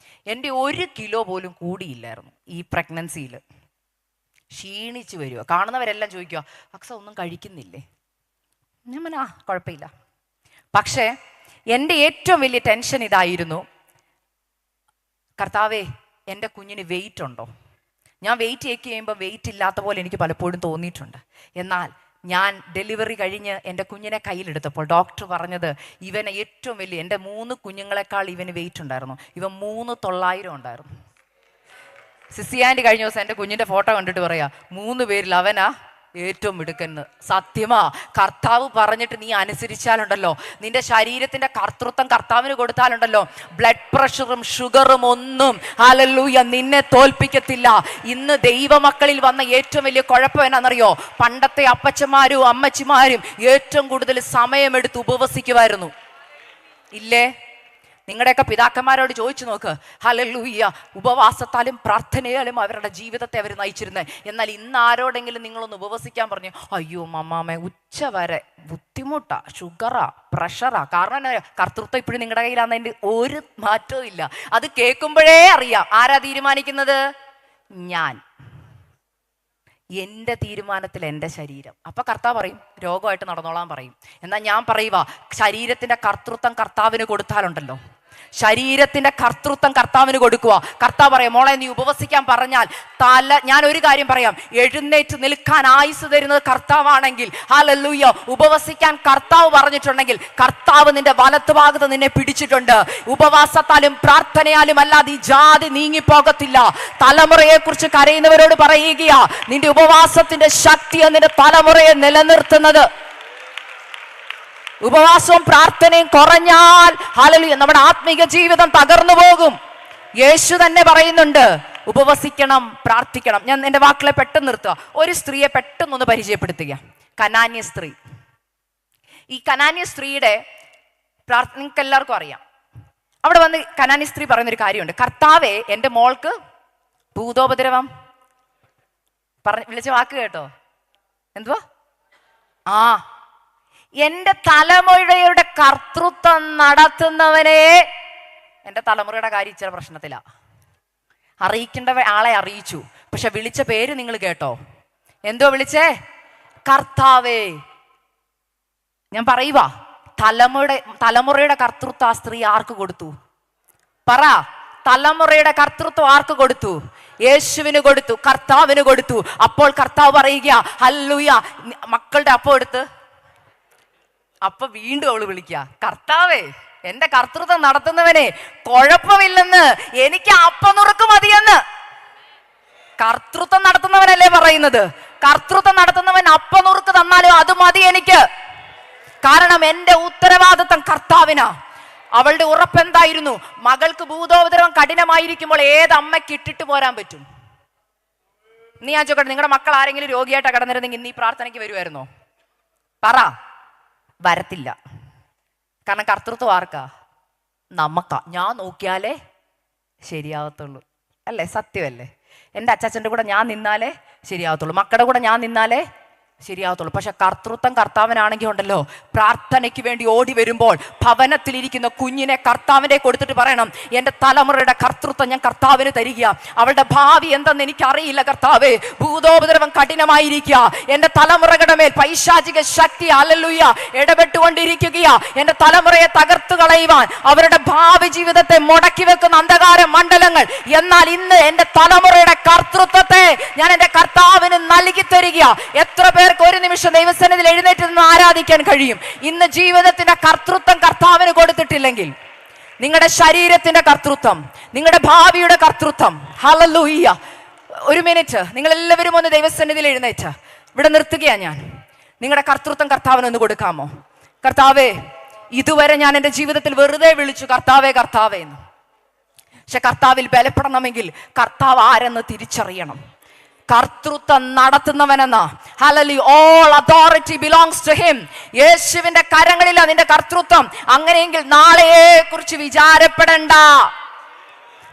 എൻ്റെ 1 കിലോ പോലും കൂടിയില്ലായിരുന്നു ഈ പ്രഗ്നൻസിയിൽ. ക്ഷീണിച്ച് വരിക, കാണുന്നവരെല്ലാം ചോദിക്കുക, അക്സ ഒന്നും കഴിക്കുന്നില്ലേ? ഞാൻ കുഴപ്പമില്ല. പക്ഷേ എൻ്റെ ഏറ്റവും വലിയ ടെൻഷൻ ഇതായിരുന്നു, കർത്താവേ എൻ്റെ കുഞ്ഞിന് വെയിറ്റ് ഉണ്ടോ? ഞാൻ വെയിറ്റ് ചെക്ക് ചെയ്യുമ്പോൾ വെയിറ്റ് ഇല്ലാത്ത പോലെ എനിക്ക് പലപ്പോഴും തോന്നിയിട്ടുണ്ട്. എന്നാൽ ഞാൻ ഡെലിവറി കഴിഞ്ഞ് എൻ്റെ കുഞ്ഞിനെ കയ്യിലെടുത്തപ്പോൾ ഡോക്ടർ പറഞ്ഞത്, ഇവന് ഏറ്റവും വലിയ, എൻ്റെ 3 കുഞ്ഞുങ്ങളെക്കാൾ ഇവന് വെയിറ്റ് ഉണ്ടായിരുന്നു. ഇവൻ 3,900 ഉണ്ടായിരുന്നു. സിസിയാൻറ്റി കഴിഞ്ഞ ദിവസം എൻ്റെ കുഞ്ഞിൻ്റെ ഫോട്ടോ കണ്ടിട്ട് പറയാ, 3 പേരിൽ അവനാ ഏറ്റവും മിടുക്കെന്ന്. സത്യമാ, കർത്താവ് പറഞ്ഞിട്ട് നീ അനുസരിച്ചാലുണ്ടല്ലോ, നിന്റെ ശരീരത്തിന്റെ കർത്തൃത്വം കർത്താവിന് കൊടുത്താലുണ്ടല്ലോ, ബ്ലഡ് പ്രഷറും ഷുഗറും ഒന്നും ഹല്ലേലൂയ നിന്നെ തോൽപ്പിക്കത്തില്ല. ഇന്ന് ദൈവമക്കളിൽ വന്ന ഏറ്റവും വലിയ കുഴപ്പം എന്നാണെന്നറിയോ? പണ്ടത്തെ അപ്പച്ചമാരും അമ്മച്ചിമാരും ഏറ്റവും കൂടുതൽ സമയമെടുത്ത് ഉപവസിക്കുമായിരുന്നു, ഇല്ലേ? നിങ്ങളുടെയൊക്കെ പിതാക്കന്മാരോട് ചോദിച്ചു നോക്ക്. ഹല്ലേലൂയ, ഉപവാസത്താലും പ്രാർത്ഥനയാലും അവരുടെ ജീവിതത്തെ അവർ നയിച്ചിരുന്നത്. എന്നാൽ ഇന്ന് ആരോടെങ്കിലും നിങ്ങളൊന്ന് ഉപവസിക്കാൻ പറഞ്ഞു, അയ്യോ മമ്മാമേ ഉച്ചവരെ ബുദ്ധിമുട്ടാ, ഷുഗറാ, പ്രഷറാ. കാരണം കർത്തൃത്വം ഇപ്പോഴും നിങ്ങളുടെ കയ്യിലാണെന്നതിൻ്റെ ഒരു മാറ്റവും ഇല്ല. അത് കേൾക്കുമ്പോഴേ അറിയാം ആരാ തീരുമാനിക്കുന്നത്? ഞാൻ. എൻ്റെ തീരുമാനത്തിൽ എൻ്റെ ശരീരം. അപ്പൊ കർത്താവ് പറയും രോഗമായിട്ട് നടന്നോളാൻ പറയും. എന്നാൽ ഞാൻ പറയുക, ശരീരത്തിന്റെ കർത്തൃത്വം കർത്താവിന് കൊടുത്താലുണ്ടല്ലോ, ശരീരത്തിന്റെ കർത്തൃത്വം കർത്താവിന് കൊടുക്കുക. കർത്താവ് പറയാം, മോളെ നീ ഉപവസിക്കാൻ പറഞ്ഞാൽ ഞാൻ ഒരു കാര്യം പറയാം, എഴുന്നേറ്റ് നിൽക്കാൻ ആയുസ് തരുന്നത് കർത്താവാണെങ്കിൽ, ഹല്ലേലൂയ, ഉപവസിക്കാൻ കർത്താവ് പറഞ്ഞിട്ടുണ്ടെങ്കിൽ കർത്താവ് നിന്റെ വലത്തുഭാഗത്ത് നിന്നെ പിടിച്ചിട്ടുണ്ട്. ഉപവാസത്താലും പ്രാർത്ഥനയാലും അല്ലാതെ ഈ ജാതി നീങ്ങിപ്പോകത്തില്ല. തലമുറയെ കുറിച്ച് കരയുന്നവരോട് പറയുകയാ, നിന്റെ ഉപവാസത്തിന്റെ ശക്തിയാണ് നിന്റെ തലമുറയെ നിലനിർത്തുന്നത്. ഉപവാസവും പ്രാർത്ഥനയും കുറഞ്ഞാൽ ഹല്ലേലൂയ നമ്മുടെ ആത്മീക ജീവിതം തകർന്നു പോകും. യേശു തന്നെ പറയുന്നുണ്ട്, ഉപവസിക്കണം, പ്രാർത്ഥിക്കണം. ഞാൻ എൻ്റെ വാക്കുകളെ പെട്ടെന്ന് നിർത്തുക. ഒരു സ്ത്രീയെ പെട്ടെന്നൊന്ന് പരിചയപ്പെടുത്തുക, കനാന്യ സ്ത്രീ. ഈ കനാന്യ സ്ത്രീയുടെ നിങ്ങൾക്ക് എല്ലാവർക്കും അറിയാം. അവിടെ വന്ന് കനാന്യ സ്ത്രീ പറയുന്നൊരു കാര്യമുണ്ട്, കർത്താവേ എൻ്റെ മോൾക്ക് ഭൂതോപദ്രവം വിളിച്ച വാക്ക് കേട്ടോ? എന്തുവാ? എൻ്റെ തലമുറയുടെ കർത്തൃത്വം നടത്തുന്നവനെ, എൻ്റെ തലമുറയുടെ കാര്യം ഇച്ചിരി പ്രശ്നത്തിലാ. അറിയിക്കേണ്ട ആളെ അറിയിച്ചു, പക്ഷെ വിളിച്ച പേര് നിങ്ങൾ കേട്ടോ? എന്തോ വിളിച്ചേ? കർത്താവേ ഞാൻ പറയുക, തലമുറയുടെ കർത്തൃത്വം ആ സ്ത്രീ ആർക്ക് കൊടുത്തു? പറ. തലമുറയുടെ കർത്തൃത്വം ആർക്ക് കൊടുത്തു? യേശുവിന് കൊടുത്തു, കർത്താവിന് കൊടുത്തു. അപ്പോൾ കർത്താവ് പറയുക, ഹല്ലേലൂയ, മക്കളുടെ അപ്പം എടുത്ത് അപ്പൊ വീണ്ടും അവള് വിളിക്കുക, കർത്താവേ, എന്റെ കർത്തൃത്വം നടത്തുന്നവനെ, കുഴപ്പമില്ലെന്ന്, എനിക്ക് അപ്പനുറുക്ക് മതിയെന്ന്. കർത്തൃത്വം നടത്തുന്നവനല്ലേ പറയുന്നത്. കർത്തൃത്വം നടത്തുന്നവൻ അപ്പനുറുക്ക് തന്നാലും അത് മതി എനിക്ക്, കാരണം എന്റെ ഉത്തരവാദിത്വം കർത്താവിനാ. അവളുടെ ഉറപ്പെന്തായിരുന്നു? മകൾക്ക് ഭൂതോപദ്രവം കഠിനമായിരിക്കുമ്പോൾ ഏത് അമ്മയ്ക്ക് ഇട്ടിട്ട് പോരാൻ പറ്റും? നീ ആ ചോക്കട്ടെ, നിങ്ങളുടെ മക്കൾ ആരെങ്കിലും രോഗിയായിട്ട് കടന്നിരുന്നെങ്കിൽ ഇന്ന് ഈ പ്രാർത്ഥനയ്ക്ക് വരുമായിരുന്നോ? പറ. വരത്തില്ല. കാരണം കർത്തൃത്വം ആർക്കാ? നമുക്കാ. ഞാൻ നോക്കിയാലേ ശരിയാവത്തുള്ളൂ, അല്ലേ? സത്യമല്ലേ? എൻ്റെ അച്ചാച്ചൻ്റെ കൂടെ ഞാൻ നിന്നാലേ ശരിയാവത്തുള്ളൂ, മക്കളുടെ കൂടെ ഞാൻ നിന്നാലേ ശരിയാവത്തുള്ളൂ. പക്ഷെ കർത്തൃത്വം കർത്താവിനാണെങ്കിൽ ഉണ്ടല്ലോ, പ്രാർത്ഥനയ്ക്ക് വേണ്ടി ഓടി വരുമ്പോൾ ഭവനത്തിലിരിക്കുന്ന കുഞ്ഞിനെ കർത്താവിനെ കൊടുത്തിട്ട് പറയണം, എൻ്റെ തലമുറയുടെ കർത്തൃത്വം ഞാൻ കർത്താവിന് തരിക. അവളുടെ ഭാവി എന്തെന്ന് എനിക്കറിയില്ല കർത്താവേ, ഭൂതോപദ്രവം കഠിനമായിരിക്കുക, എൻ്റെ തലമുറകളുടെ മേൽ പൈശാചിക ശക്തി ഹല്ലേലൂയ ഇടപെട്ടുകൊണ്ടിരിക്കുകയാ. എൻ്റെ തലമുറയെ തകർത്തു കളയുവാൻ അവരുടെ ഭാവി ജീവിതത്തെ മുടക്കി വെക്കുന്ന അന്ധകാര മണ്ഡലങ്ങൾ. എന്നാൽ ഇന്ന് എൻ്റെ തലമുറയുടെ കർത്തൃത്വത്തെ ഞാൻ എൻ്റെ കർത്താവിന് നൽകി തരിക. എത്ര പേർക്ക് ഒരു നിമിഷം ദൈവസന്നിധിയിൽ എഴുന്നേറ്റ് നിന്ന് ആരാധിക്കാൻ കഴിയും? ഇന്ന് ജീവിതത്തിന്റെ കർത്തൃത്വം കർത്താവിന് കൊടുത്തിട്ടില്ലെങ്കിൽ, നിങ്ങളുടെ ശരീരത്തിന്റെ കർത്തൃത്വം, നിങ്ങളുടെ ഭാവിയുടെ കർത്തൃത്വം, ഹല്ലേലൂയ. ഒരു മിനിറ്റ്, നിങ്ങൾ എല്ലാവരും ഒന്ന് ദൈവസന്നിധിയിൽ എഴുന്നേറ്റ് ഇവിടെ നിർത്തുകയാ ഞാൻ. നിങ്ങളുടെ കർത്തൃത്വം കർത്താവിന് ഒന്ന് കൊടുക്കാമോ? കർത്താവേ, ഇതുവരെ ഞാൻ എൻ്റെ ജീവിതത്തിൽ വെറുതെ വിളിച്ചു കർത്താവേ കർത്താവേ എന്ന്. പക്ഷെ കർത്താവിൽ ബലപ്പെടണമെങ്കിൽ കർത്താവ് ആരെന്ന് തിരിച്ചറിയണം. കർത്തൃത്വം നടത്തുന്നവനെന്ന hallelujah, all authority belongs to him. യേശുവിന്റെ കരങ്ങളിലാണ് നിന്റെ കർത്തൃത്വം. അങ്ങനെയെങ്കിൽ നാളെയെ കുറിച്ച് വിചാരപ്പെടണ്ട,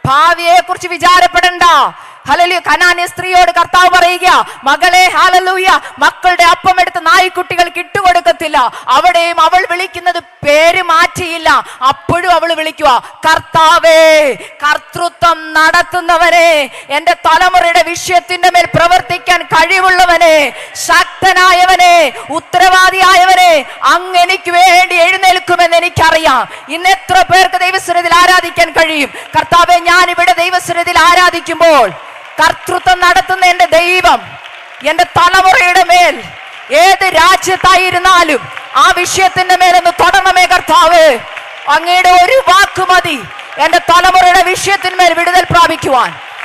ഭാവിയെ കുറിച്ച് വിചാരപ്പെടണ്ട. ഹല്ലേലൂയ. കനാന്യ സ്ത്രീയോട് കർത്താവ് പറയുക, മകളെ ഹല്ലേലൂയ, മക്കളുടെ അപ്പം എടുത്ത് നായ്ക്കുട്ടികൾക്ക് ഇട്ടുകൊടുക്കത്തില്ല. അവിടെയും അവൾ വിളിക്കുന്നത് പേര് മാറ്റിയില്ല. അപ്പോഴും അവൾ വിളിക്കുക, കർത്താവേ, കർത്തൃത്വം നടത്തുന്നവനെ, എന്റെ തലമുറയുടെ വിഷയത്തിന്റെ മേൽ പ്രവർത്തിക്കാൻ കഴിവുള്ളവനെ, ശക്തനായവനെ, ഉത്തരവാദിയായവനെ, അങ്ങ് എനിക്ക് വേണ്ടി എഴുന്നേൽക്കുമെന്ന് എനിക്കറിയാം. ഇന്ന് എത്ര പേർക്ക് ദൈവസന്നിധിയിൽ ആരാധിക്കാൻ കഴിയും? കർത്താവേ, ഞാൻ ഇവിടെ ദൈവസന്നിധിയിൽ ആരാധിക്കുമ്പോൾ കർത്തൃത്വം നടത്തുന്ന എന്റെ ദൈവം എന്റെ തലമുറയുടെ മേൽ ഏത് രാജ്യത്തായിരുന്നാലും ആ വിഷയത്തിന്റെ മേലൊന്ന് തൊടണമേ കർത്താവ്. അങ്ങയുടെ ഒരു വാക്ക് മതി എന്റെ തലമുറയുടെ വിഷയത്തിന്മേൽ വിടുതൽ പ്രാപിക്കുവാൻ.